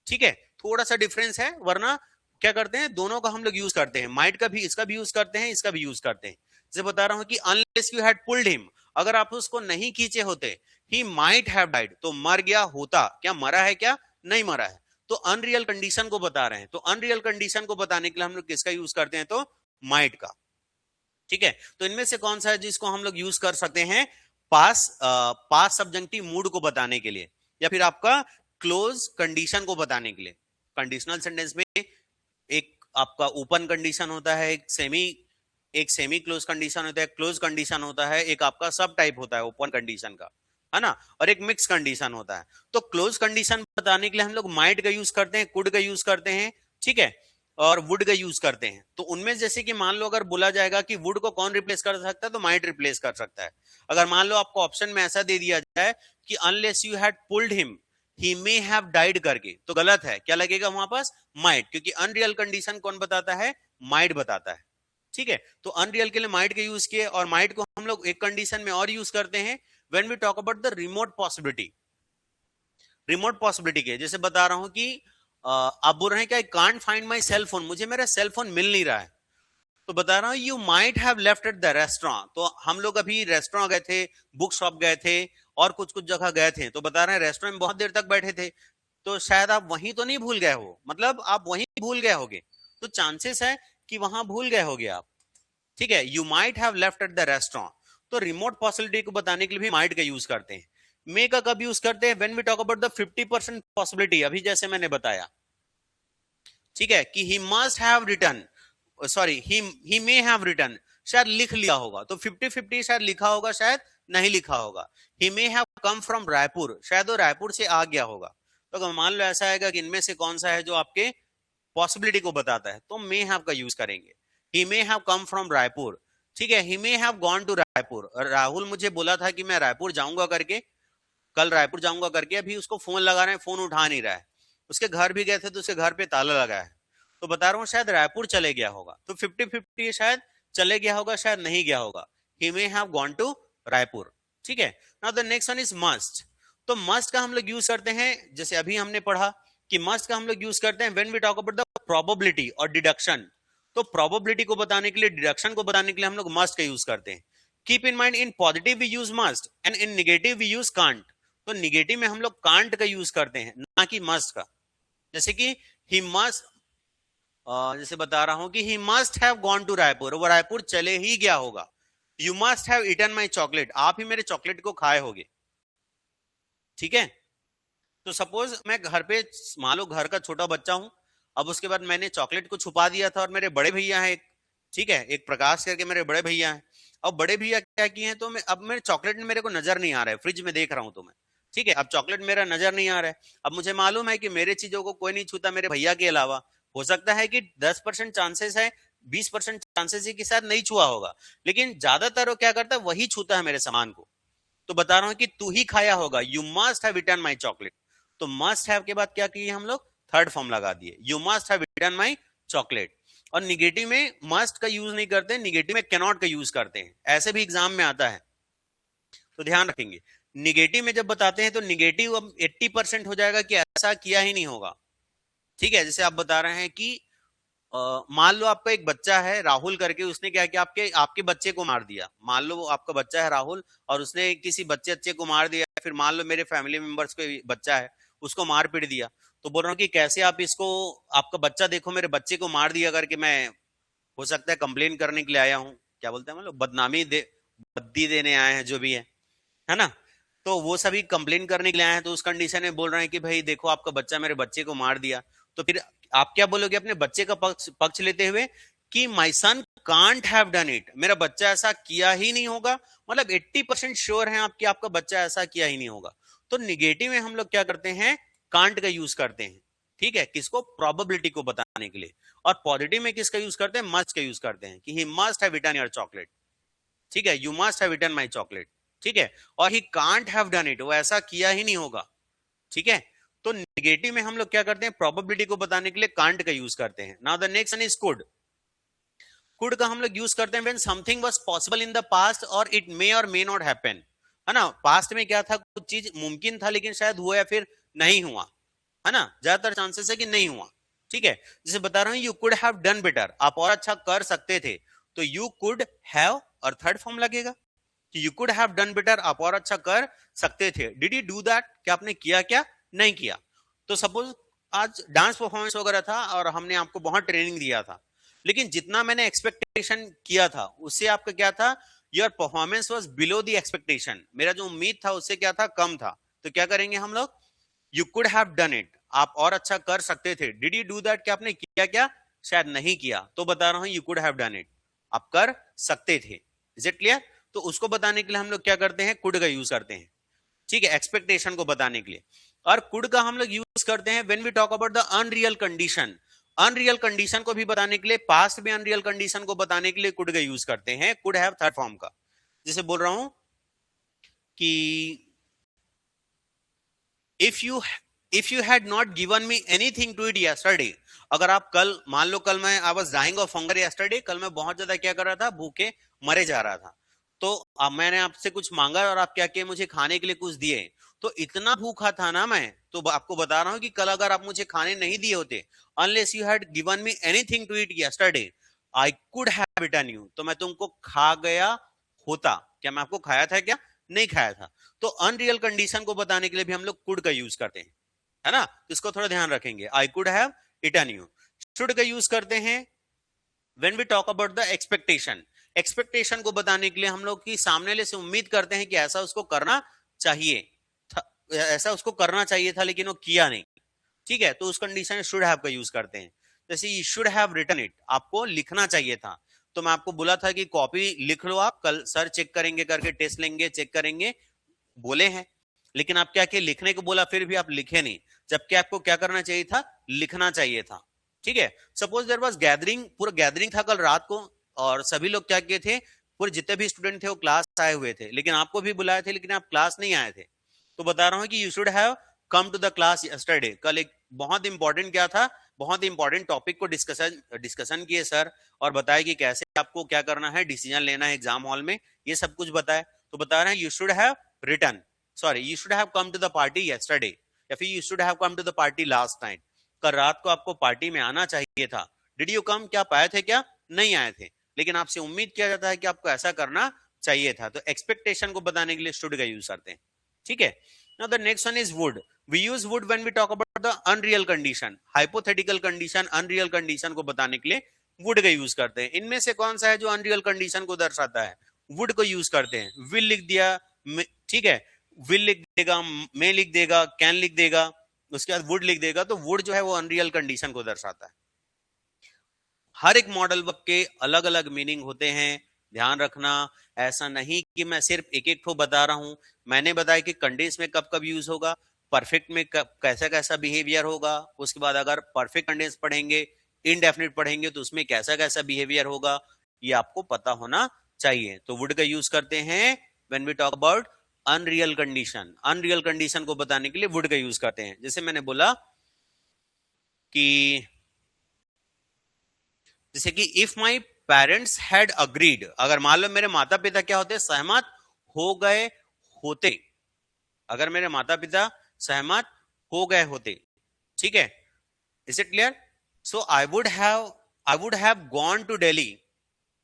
ठीक है, थोड़ा सा डिफरेंस है, वरना क्या करते हैं, दोनों का हम लोग यूज करते हैं, माइट का भी, इसका भी यूज करते हैं, इसका भी यूज करते हैं। जैसे बता रहा हूं कि unless you had pulled him, अगर आप उसको नहीं खींचे होते, ही माइट हैव डाइड, तो मर गया होता, क्या मरा है, क्या नहीं मरा है। तो अनरियल कंडीशन को बता रहे हैं, तो अनरियल कंडीशन को बताने के लिए हम लोग किसका यूज करते हैं? तो माइट का। ठीक है, तो इनमें से कौन सा है जिसको हम लोग यूज कर सकते हैं पास सब्जेक्टिव मूड को बताने के लिए, या फिर आपका क्लोज कंडीशन को बताने के लिए। कंडीशनल सेंटेंस में एक आपका ओपन कंडीशन होता है, एक सेमी क्लोज कंडीशन होता है, क्लोज कंडीशन होता है, एक आपका सब टाइप होता है ओपन कंडीशन का, है ना, और एक मिक्स कंडीशन होता है। तो क्लोज कंडीशन बताने के लिए हम लोग माइट का यूज करते हैं, कुड का यूज करते हैं, ठीक है, और वुड का यूज करते हैं। तो उनमें जैसे कि मान लो अगर बोला जाएगा कि वुड को कौन रिप्लेस कर सकता है, तो माइट रिप्लेस कर सकता है। अगर मान लो आपको ऑप्शन में ऐसा दे दिया जाए कि unless you had pulled him he may have died करके, तो गलत है, क्या लगेगा वहां पास? माइट, क्योंकि अनरियल कंडीशन कौन बताता है? माइट बताता है। ठीक है, तो अनरियल के लिए माइट के यूज किए, और माइट को हम लोग एक कंडीशन में और यूज करते हैं when we talk about the remote possibility. Remote possibility के जैसे बता रहा हूं कि आप बोल रहे हैं कि I can't find my cell phone, मुझे मेरा सेल फोन मिल नहीं रहा है, तो बता रहा हूं you might have left at the restaurant, तो हम लोग अभी रेस्टोरेंट गए थे, बुक शॉप गए थे, और कुछ कुछ जगह गए थे, तो बता रहे हैं रेस्टोरेंट में बहुत देर तक बैठे थे, तो शायद आप वहीं तो नहीं भूल गए हो, मतलब आप वहीं भूल गए होगे, तो चांसेस है कि वहां भूल गए होगे आप। ठीक है, you might have left at the restaurant. तो रिमोट पॉसिबिलिटी को बताने के लिए भी माइट का यूज करते हैं। मे का कब यूज करते हैं? When we talk about the 50% possibility, अभी जैसे मैंने बताया, ठीक है, कि he must have return, sorry he may have return, शायद लिख लिया होगा, तो 50-50 शायद लिखा होगा, शायद नहीं लिखा होगा। He may have come from Raipur, शायद वो रायपुर से आ गया होगा। तो अगर मान लो ऐसा आएगा कि इनमें से कौन सा है जो आपके पॉसिबिलिटी को बताता है, तो मे हैव का यूज करेंगे। He may have come from Raipur, ठीक है, he may have gone to Raipur, Rahul मुझे बोला था कि मैं रायपुर जाऊंगा करके, कल रायपुर जाऊंगा करके, अभी उसको फोन लगा रहे हैं, फोन उठा नहीं रहा है, उसके घर भी गए थे तो उसके घर पे ताला लगा है, तो बता रहा हूँ शायद रायपुर चले गया होगा। तो 50-50 शायद चले गया होगा, शायद नहीं गया होगा। He may have gone to Raipur. ठीक है, now the next one is must. तो मस्ट का हम लोग यूज करते हैं, जैसे अभी हमने पढ़ा कि मस्ट का हम लोग यूज करते हैं when we talk about the probability और डिडक्शन। तो प्रोबेबिलिटी को बताने के लिए, डिडक्शन को बताने के लिए हम लोग मस्ट का यूज करते हैं। Keep in mind in positive we use must and in negative we use can't. तो निगेटिव में हम लोग कांट का यूज करते हैं, ना कि मस्ट का। जैसे कि ही मस्ट, जैसे बता रहा हूं कि he must have gone to Raipur, वो रायपुर चले ही गया होगा। You must have eaten my chocolate, आप ही मेरे चॉकलेट को खाए होगे। ठीक है, तो सपोज मैं घर पे, मान लो घर का छोटा बच्चा हूं, अब उसके बाद मैंने चॉकलेट को छुपा दिया था, और मेरे बड़े भैया हैं एक, ठीक है, एक प्रकाश करके मेरे बड़े भैया हैं। अब बड़े भैया क्या किए हैं, तो मैं, अब मेरे चॉकलेट मेरे को नजर नहीं आ रहा है, फ्रिज में देख रहा हूं तो मैं, ठीक है, अब चॉकलेट मेरा नजर नहीं आ रहा है। अब मुझे मालूम है कि मेरे चीजों को कोई नहीं छूता मेरे भैया के अलावा। हो सकता है कि 10% चांसेस है, 20% चांसेस है कि शायद नहीं छुआ होगा, लेकिन ज्यादातर वो क्या करता है, वही छूता है मेरे सामान को। तो बता रहा हूं कि तू ही खाया होगा, you must have eaten my chocolate. तो मस्ट हैव के बाद क्या किए हम लोग, थर्ड फॉर्म लगा दिए, you must have eaten my chocolate. और निगेटिव में मस्ट का यूज नहीं करते, निगेटिव में कैनॉट का यूज करते हैं, ऐसे भी एग्जाम में आता है, तो ध्यान रखेंगे। निगेटिव में जब बताते हैं तो निगेटिव अब 80% हो जाएगा कि ऐसा किया ही नहीं होगा। ठीक है, जैसे आप बता रहे हैं कि मान लो आपका एक बच्चा है राहुल करके, उसने क्या किया, आपके आपके बच्चे को मार दिया। मान लो आपका बच्चा है राहुल और उसने किसी बच्चे को मार दिया। फिर मान लो मेरे फैमिली मेंबर्स को बच्चा है, उसको मार पीट दिया। तो बोल रहा हूँ कि कैसे आप इसको, आपका बच्चा देखो मेरे बच्चे को मार दिया करके मैं, हो सकता है कंप्लेन करने के लिए आया हूँ, क्या बोलते हैं मतलब बद्दी देने आए हैं, जो भी है ना। तो वो सभी कंप्लेन करने के लिए आए हैं, तो उस कंडीशन में बोल रहे हैं कि भाई देखो आपका बच्चा मेरे बच्चे को मार दिया। तो फिर आप क्या बोलोगे अपने बच्चे का पक्ष लेते हुए कि माई सन कांट हैव डन इट, मेरा बच्चा ऐसा किया ही नहीं होगा। मतलब 80% श्योर है आप कि आपका बच्चा ऐसा किया ही नहीं होगा। तो निगेटिव में हम लोग क्या करते हैं, कांट का यूज करते हैं, ठीक है, किसको, प्रोबेबिलिटी को बताने के लिए। और पॉजिटिव में किसका यूज करते हैं, मस्ट का यूज करते हैं कि he must have eaten your chocolate, ठीक है, you must have eaten my chocolate, ठीक है। और he can't have done it, वो ऐसा किया ही नहीं होगा, ठीक है। तो निगेटिव में हम लोग क्या करते हैं, प्रोबेबिलिटी को बताने के लिए कांट का यूज करते हैं। Now the next one is could. Could का हम लोग यूज करते हैं when something was possible in the past और इट मे और मे नॉट हैपन, है ना। पास्ट में क्या था, कुछ चीज मुमकिन था लेकिन शायद हुआ या फिर नहीं हुआ, है ना, ज्यादातर चांसेस है कि नहीं हुआ, ठीक है। जैसे बता रहा हूं, you could have done better, आप और अच्छा कर सकते थे, तो यू कुड हैव और थर्ड फॉर्म लगेगा कि you could have done better, आप और अच्छा कर सकते थे। डिड यू डू दैट, क्या आपने किया, क्या नहीं किया। तो सपोज आज डांस परफॉर्मेंस वगैरह था और हमने आपको बहुत ट्रेनिंग दिया था, लेकिन जितना मैंने एक्सपेक्टेशन किया था उससे आपका क्या था, your performance was below the expectation, मेरा जो उम्मीद था उससे क्या था, कम था। तो क्या करेंगे हम लोग, you could have done it, आप और अच्छा कर सकते थे। डिड यू डू दैट, क्या आपने किया, क्या शायद नहीं किया। तो बता रहा हूं you could have done it, आप कर सकते थे। Is it clear. तो उसको बताने के लिए हम लोग क्या करते हैं, कुड का यूज करते हैं, ठीक है, एक्सपेक्टेशन को बताने के लिए। और कुड का हम लोग यूज करते हैं when we talk about the unreal condition. Unreal condition को भी बताने के लिए, पास्ट में अनरियल कंडीशन को बताने के लिए कुड का यूज करते हैं। कुड हैव थर्ड फॉर्म का, जैसे बोल रहा हूं कि if you had not given me anything to eat yesterday, अगर आप कल, मान लो कल मैं I was dying of hunger yesterday, कल मैं बहुत ज्यादा क्या कर रहा था, भूखे मरे जा रहा था। तो अब मैंने आपसे कुछ मांगा और आप क्या किए, मुझे खाने के लिए कुछ दिए। तो इतना भूखा था ना मैं, तो आपको बता रहा हूं कि कल अगर आप मुझे खाने नहीं दिए होते, unless you had given me anything to eat yesterday, I could have eaten you, तो मैं तुमको खा गया होता। क्या मैं आपको खाया था, क्या नहीं खाया था। तो अनरियल कंडीशन को बताने के लिए भी हम लोग कुड का यूज करते हैं, है ना। तो इसको थोड़ा ध्यान रखेंगे, I could have eaten you. Should का यूज करते हैं when we talk about the expectation. Expectation को बताने के लिए हम लोग की सामने वाले से उम्मीद करते हैं कि ऐसा उसको करना चाहिए था, ऐसा उसको करना चाहिए था लेकिन वो किया नहीं, ठीक है। तो उस कंडीशन में शुड हैव का यूज करते हैं। जैसे you should have written it, आपको लिखना चाहिए था। तो मैं आपको बोला था कि कॉपी लिख लो, आप कल सर चेक करेंगे करके, टेस्ट लेंगे, चेक करेंगे बोले हैं, लेकिन आप क्या किए, लिखने को बोला फिर भी आप लिखे नहीं, जबकि आपको क्या करना चाहिए था, लिखना चाहिए था, ठीक है। सपोज देयर वाज गैदरिंग, पूरा गैदरिंग था कल रात को, और सभी लोग क्या किए थे, पूरे जितने भी स्टूडेंट थे वो क्लास आए हुए थे, लेकिन आपको भी बुलाए थे लेकिन आप क्लास नहीं आए थे। तो बता रहा हूं कि you should have come to the class yesterday. कल एक बहुत इंपॉर्टेंट क्या था, बहुत इंपॉर्टेंट टॉपिक को डिस्कशन किए सर, और बताया कि कैसे आपको क्या करना है, डिसीजन लेना है एग्जाम हॉल में, ये सब कुछ बताया। तो बता रहे हैं you should have written, sorry you should have come to the party yesterday, या फिर you should have come to the party last night, कल रात को आपको पार्टी में आना चाहिए था। डिड यू कम, क्या आप आए थे, क्या नहीं आए थे, लेकिन आपसे उम्मीद किया जाता है कि आपको ऐसा करना चाहिए था। तो एक्सपेक्टेशन को बताने के लिए शुड का यूज करते हैं, ठीक है। Now the next one is would. We use would when we talk about the unreal condition, hypothetical condition, unreal condition को बताने के लिए वुड का यूज करते हैं। इनमें से कौन सा है जो अनरियल कंडीशन को दर्शाता है, वुड को यूज करते हैं। विल लिख दिया, ठीक है, विल लिख देगा, मे लिख देगा, कैन लिख देगा, उसके बाद वुड लिख देगा। तो वुड जो है वो अनरियल कंडीशन को दर्शाता है। हर एक मॉडल वर्ब के अलग अलग मीनिंग होते हैं, ध्यान रखना। ऐसा नहीं कि मैं सिर्फ एक एक को बता रहा हूं, मैंने बताया कि कंडीशन में कब कब यूज होगा, परफेक्ट में कब कैसा कैसा बिहेवियर होगा, उसके बाद अगर परफेक्ट कंडीशन पढ़ेंगे, इनडेफिनिट पढ़ेंगे तो उसमें कैसा कैसा बिहेवियर होगा, ये आपको पता होना चाहिए। तो वुड का यूज करते हैं when we talk about unreal condition. Unreal condition को बताने के लिए वुड का यूज करते हैं। जैसे मैंने बोला कि, जैसे कि if my parents had agreed, अगर मान लो मेरे माता पिता क्या होते, सहमत हो गए होते, अगर मेरे माता पिता सहमत हो गए होते, ठीक है। Is it clear. So I would have I would have gone to Delhi,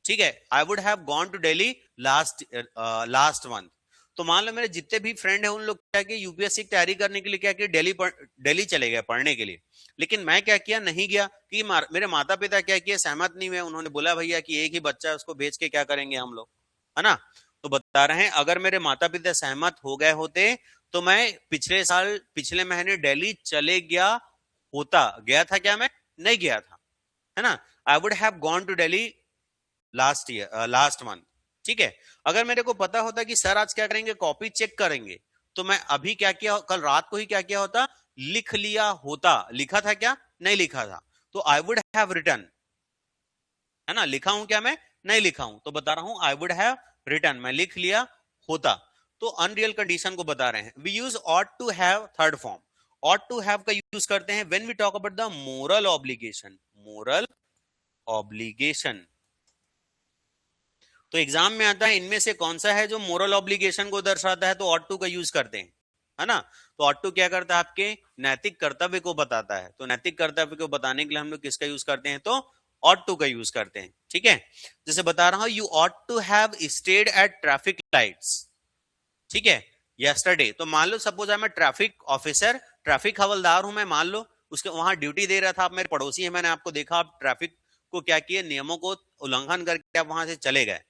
ठीक है, I would have gone to Delhi last month. तो मान लो मेरे जितने भी फ्रेंड हैं उन लोग क्या कि यूपीएससी की तैयारी करने के लिए क्या कि दिल्ली चले गए पढ़ने के लिए, लेकिन मैं क्या किया, नहीं गया कि मेरे माता पिता क्या किया, सहमत नहीं हुए। उन्होंने बोला भैया कि एक ही बच्चा है, उसको भेज के क्या करेंगे हम लोग, है ना। तो बता रहे हैं अगर मेरे माता पिता सहमत हो गए होते तो मैं पिछले महीने दिल्ली चले गया होता। गया था क्या? मैं नहीं गया था, है ना। I would have gone to Delhi last month, ठीक है। अगर मेरे को पता होता कि सर आज क्या करेंगे, कॉपी चेक करेंगे, तो मैं अभी क्या किया, कल रात को ही क्या किया होता, लिख लिया होता। लिखा था क्या? नहीं लिखा था। तो आई वुड हैव रिटन, है ना। लिखा हूं क्या? मैं नहीं लिखा हूं, तो बता रहा हूं आई वुड हैव रिटन, मैं लिख लिया होता। तो अनरियल कंडीशन को बता रहे हैं। We use ought to have, third form. Ought to have का यूज करते हैं when we talk about the moral obligation. Moral obligation तो एग्जाम में आता है इनमें से कौन सा है जो मोरल ऑब्लिगेशन को दर्शाता है, तो ऑट टू का यूज करते हैं, है ना। तो ऑट टू क्या करता है, आपके नैतिक कर्तव्य को बताता है। तो नैतिक कर्तव्य को बताने के लिए हम लोग किसका यूज करते हैं, तो ऑट टू का यूज करते हैं, ठीक है। जैसे बता रहा हूं, you ought to have stayed at traffic lights, ठीक है, यस्टरडे। तो मान लो suppose I am traffic officer, traffic हवलदार हूं मैं, मान लो उसके वहां ड्यूटी दे रहा था। आप मेरे पड़ोसी है, मैंने आपको देखा आप ट्रैफिक को क्या किए, नियमों को उल्लंघन करके आप वहां से चले गए।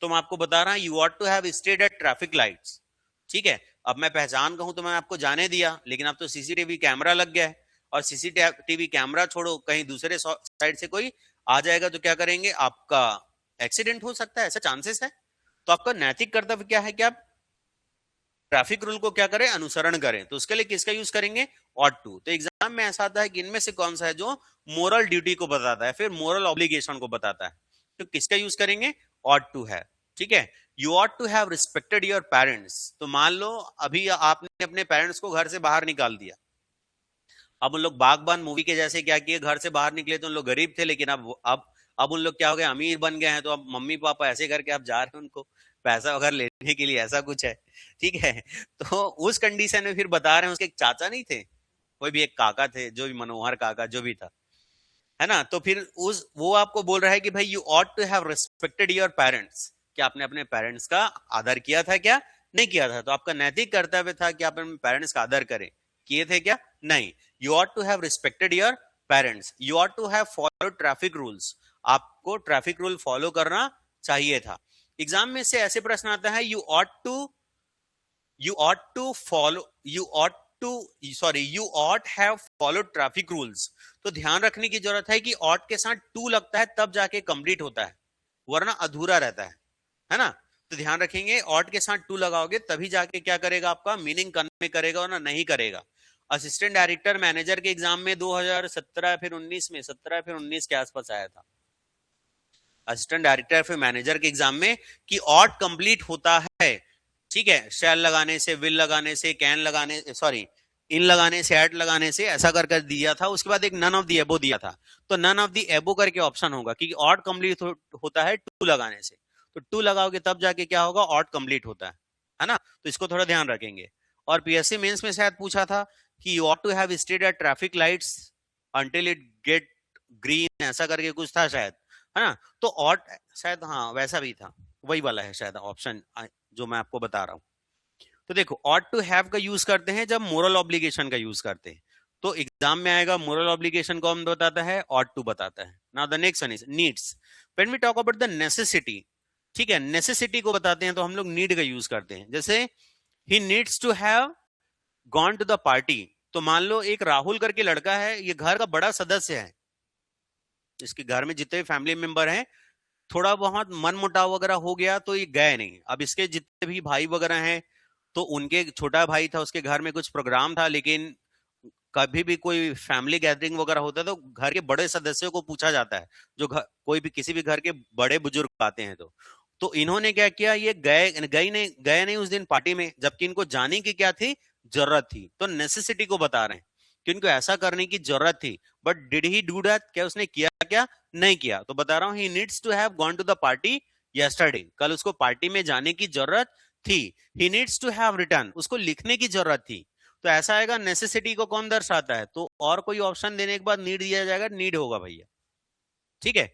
तो मैं आपको बता रहा हूं you ought to have stayed at traffic lights, ठीक है। अब मैं पहचान कहूं तो मैं आपको जाने दिया, लेकिन अब तो सीसीटीवी कैमरा लग गया है, और सीसीटीवी कैमरा छोड़ो, कहीं दूसरे साइड से कोई आ जाएगा तो क्या करेंगे, आपका एक्सीडेंट हो सकता है, ऐसा चांसेस है। तो आपका नैतिक कर्तव्य क्या है कि आप ट्रैफिक रूल को क्या करें, अनुसरण करें। तो उसके लिए किसका यूज करेंगे, ऑट टू। तो एग्जाम में ऐसा आता है कि इनमें से कौन सा है जो मोरल ड्यूटी को बताता है, फिर मोरल ऑब्लिगेशन को बताता है, तो किसका यूज करेंगे, ऑट टू है, ठीक है। You ought to have respected your parents. तो मान लो अभी आपने अपने पेरेंट्स को घर से बाहर निकाल दिया। अब उन लोग बागबान मूवी के जैसे क्या किए, घर से बाहर निकले तो उन लोग गरीब थे, लेकिन अब उन लोग क्या हो गए, अमीर बन गए हैं। तो अब मम्मी पापा ऐसे करके आप जा रहे हैं उनको पैसा वगैरह लेने के लिए, ऐसा कुछ है, ठीक है। तो उस कंडीशन में फिर बता रहे हैं उसके एक चाचा नहीं थे, कोई भी एक काका थे, जो भी मनोहर काका जो भी था, है ना। तो फिर वो आपको बोल रहा है कि भाई you ought to have respected your parents, कि आपने अपने पेरेंट्स का आदर किया था क्या, नहीं किया था। तो आपका नैतिक कर्तव्य था कि आप अपने पेरेंट्स का आदर करें, किए थे क्या, नहीं। You ought to have respected your parents. You ought to have follow traffic rules, आपको ट्रैफिक रूल फॉलो करना चाहिए था। एग्जाम में से ऐसे प्रश्न आता है, you ought to follow, you ought have follow traffic rules. तो ध्यान रखने की जरूरत है कि ऑट के साथ टू लगता है तब जाके कंप्लीट होता है, वरना अधूरा रहता है ना। तो ध्यान रखेंगे, ऑट के साथ टू लगाओगे तभी जाके क्या करेगा, आपका मीनिंग कन्वे करेगा, वरना नहीं करेगा। असिस्टेंट डायरेक्टर मैनेजर के एग्जाम में 2017 फिर 19 में, 17 फिर 19 के आसपास आया था, असिस्टेंट डायरेक्टर फिर मैनेजर के एग्जाम में, कि ऑट कंप्लीट होता है, ठीक है, शैल लगाने से, विल लगाने से, कैन लगाने, सॉरी इन लगाने से, एट लगाने से, ऐसा कर दिया था। उसके बाद एक नन ऑफ द एबो दिया था, तो नन ऑफ द एबो करके ऑप्शन होगा, क्योंकि ऑट कंप्लीट होता है टू लगाने से। तो टू लगाओगे तब जाके क्या होगा, ऑट कंप्लीट होता है ना। तो इसको थोड़ा ध्यान रखेंगे। और पीएससी मेंस में शायद पूछा था कि you ought to have stayed at traffic lights until it get green, ऐसा करके कुछ था शायद, है ना। तो ऑट शायद, हाँ वैसा भी था, वही वाला है शायद ऑप्शन जो मैं आपको बता रहा हूँ। तो देखो, ऑट टू हैव का यूज करते हैं जब मोरल ऑब्लिगेशन का यूज करते हैं। तो एग्जाम में आएगा मोरल ऑब्लिगेशन कौन बताता है, ऑट टू बताता है। Now the next one is needs. When we talk about the necessity, ठीक है, नेसेसिटी को बताते हैं तो हम लोग नीड का यूज करते हैं। जैसे he needs to have gone to the party. तो मान लो एक राहुल करके लड़का है, ये घर का बड़ा सदस्य है, इसके घर में जितने फैमिली मेंबर हैं, थोड़ा बहुत मन मुटाव वगैरह हो गया तो ये गए नहीं। अब इसके जितने भी भाई वगैरह हैं, तो उनके छोटा भाई था, उसके घर में कुछ प्रोग्राम था, लेकिन कभी भी कोई फैमिली गैदरिंग वगैरह होता है तो घर के बड़े सदस्यों को पूछा जाता है, जो कोई भी किसी भी घर के बड़े बुजुर्ग आते हैं। तो इन्होंने क्या किया, ये गए नहीं उस दिन पार्टी में, जबकि इनको जाने की क्या थी, जरूरत थी। तो नेसेसिटी को बता रहे हैं कि इनको ऐसा करने की जरूरत थी, but did he do that, क्या उसने किया, क्या नहीं किया। तो बता रहा हूं, he needs to have gone to the party yesterday, कल उसको पार्टी में जाने की जरूरत थी। He needs to have return, उसको लिखने की जरूरत थी। तो ऐसा आएगा, नेसेसिटी को कौन दर्शाता है, तो और कोई ऑप्शन देने के बाद नीड दिया जाएगा, नीड होगा भैया, ठीक है।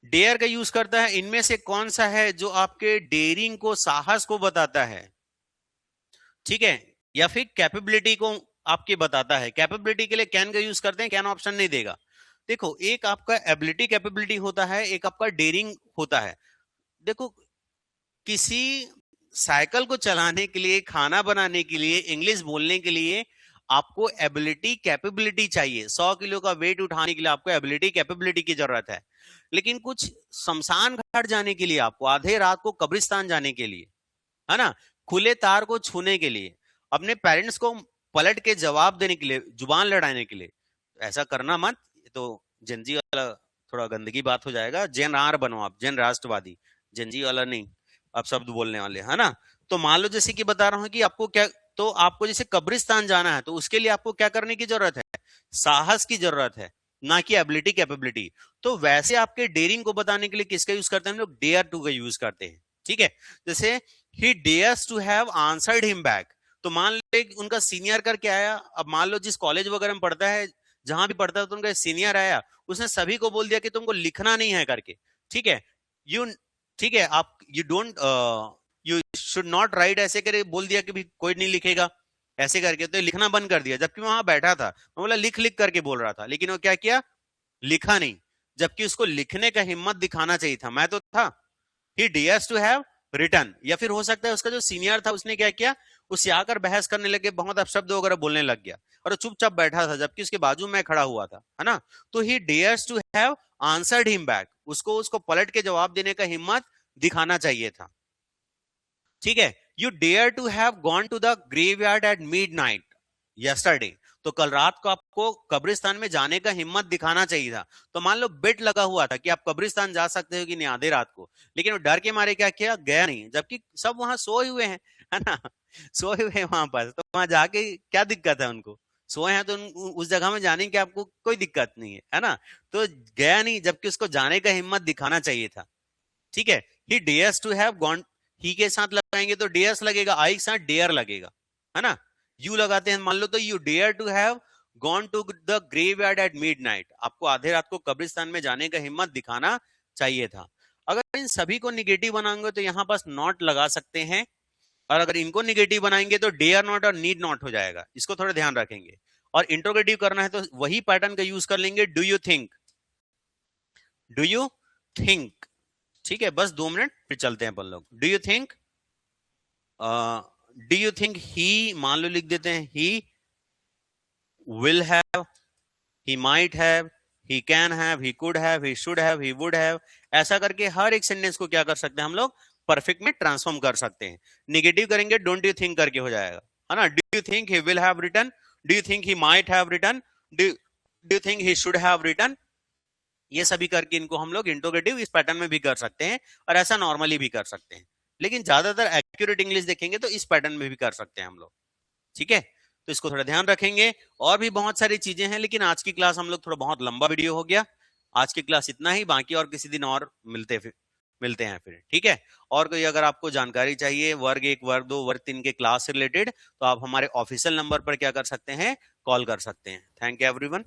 डेयर का यूज करता है, इनमें से कौन सा है जो आपके डेयरिंग को, साहस को बताता है, ठीक है, या फिर कैपेबिलिटी को आपके बताता है। कैपेबिलिटी के लिए कैन का यूज करते हैं, कैन ऑप्शन नहीं देगा। देखो, एक आपका एबिलिटी कैपेबिलिटी होता है, एक आपका डेयरिंग होता है। देखो, किसी साइकिल को चलाने के लिए, खाना बनाने के लिए, इंग्लिश बोलने के लिए आपको एबिलिटी कैपेबिलिटी चाहिए। 100 किलो का वेट उठाने के लिए आपको एबिलिटी कैपेबिलिटी की जरूरत है। लेकिन कुछ शमशान घाट जाने के लिए, आपको आधे रात को कब्रिस्तान जाने के लिए, है ना, खुले तार को छूने के लिए, अपने पेरेंट्स को पलट के जवाब देने के लिए, जुबान लड़ाने के लिए, ऐसा करना मत। तो जनजी वाला थोड़ा गंदगी बात हो जाएगा। जैन आर बनो आप, जैन राष्ट्रवादी, जनजी वाला नहीं आप शब्द बोलने वाले, है ना। तो मान लो जैसे कि बता रहा हूं कि आपको क्या, तो आपको जैसे कब्रिस्तान जाना है, तो उसके लिए आपको क्या करने की जरूरत है, साहस की जरूरत है, ना कि एबिलिटी कैपेबिलिटी। तो वैसे आपके डेयरिंग को बताने के लिए किसका यूज करते हैं हम लोग, डेयर टू का यूज करते हैं, ठीक है। जैसे he dares to have answered him back, तो मान लो उनका सीनियर करके आया। अब मान लो जिस कॉलेज वगैरह में पढ़ता है, जहां भी पढ़ता है, तो उनका सीनियर आया, उसने सभी को बोल दिया कि तुमको लिखना नहीं है करके, ठीक है। यू, ठीक है, आप you don't, you should not right, ऐसे करके बोल दिया कि भी कोई नहीं लिखेगा ऐसे करके, तो लिखना बंद कर दिया। जबकि वहां बैठा था, मैं बोला लिख लिख करके बोल रहा था, लेकिन वो क्या किया, लिखा नहीं। जबकि उसको लिखने का हिम्मत दिखाना चाहिए था, मैं तो था। he dares to have return, या फिर हो सकता है उसका जो सीनियर था उसने क्या किया, उससे आकर बहस करने लगे, बहुत अपशब्द वगैरह बोलने लग गया, और चुपचाप बैठा था, जबकि उसके बाजू में खड़ा हुआ था, है ना। तो he dares to have answered him back, उसको उसको पलट के जवाब देने का हिम्मत दिखाना चाहिए था, ठीक है। You dare to have gone to the graveyard at midnight yesterday, तो कल रात को आपको कब्रिस्तान में जाने का हिम्मत दिखाना चाहिए था। तो मान लो बेट लगा हुआ था कि आप कब्रिस्तान जा सकते हो कि नहीं आधे रात को, लेकिन वो डर के मारे क्या किया, गया नहीं, जबकि सब वहां सोए हुए हैं, है ना, सोए हुए हैं वहां पर। तो वहां जाके क्या दिक्कत है, उनको सोए हैं तो उस जगह में जाने की आपको कोई दिक्कत नहीं है, है ना। तो गया नहीं, जबकि उसको जाने का हिम्मत दिखाना चाहिए था, ठीक है। ही डेयर्स टू हैव गॉन, ही के साथ लगाएंगे तो डेयर्स लगेगा, आई के साथ डेयर लगेगा, है ना। यू लगाते हैं मान लो, तो you dare to have gone to the graveyard at midnight, आपको आधे रात को कब्रिस्तान में जाने का हिम्मत दिखाना चाहिए था। अगर इन सभी को निगेटिव बनाएंगे तो यहां पास नॉट लगा सकते हैं, और अगर इनको निगेटिव बनाएंगे तो डेयर नॉट और नीड नॉट हो जाएगा, इसको थोड़ा ध्यान रखेंगे। और इंट्रोगेटिव करना है तो वही पैटर्न का यूज कर लेंगे, do you think, do you think, ठीक है। बस 2 मिनट फिर चलते हैं अपन लोग। Do you think, do you think ही, मान लो लिख देते हैं, ही will have, he might have, he can have, he could have, he should have, he would have, ऐसा करके हर एक सेंटेंस को क्या कर सकते हैं हम लोग, परफेक्ट में ट्रांसफॉर्म कर सकते हैं। निगेटिव करेंगे डोंट यू थिंक करके हो जाएगा, है ना। Do you think he will have written, do you think he might have written, do you think he should have written, ये सभी करके इनको हम लोग इंट्रोगेटिव इस पैटर्न में भी कर सकते हैं, और ऐसा नॉर्मली भी कर सकते हैं। लेकिन ज्यादातर एक्यूरेट इंग्लिश देखेंगे तो इस पैटर्न में भी कर सकते हैं हम लोग, ठीक है। तो इसको थोड़ा ध्यान रखेंगे। और भी बहुत सारी चीजें हैं, लेकिन आज की क्लास हम लोग थोड़ा बहुत लंबा वीडियो हो गया। आज की क्लास इतना ही, बाकी और किसी दिन और मिलते हैं फिर, ठीक है। और कोई अगर आपको जानकारी चाहिए वर्ग 1, वर्ग 2, वर्ग 3 के क्लास से रिलेटेड, तो आप हमारे ऑफिशियल नंबर पर क्या कर सकते हैं, कॉल कर सकते हैं। Thank you everyone.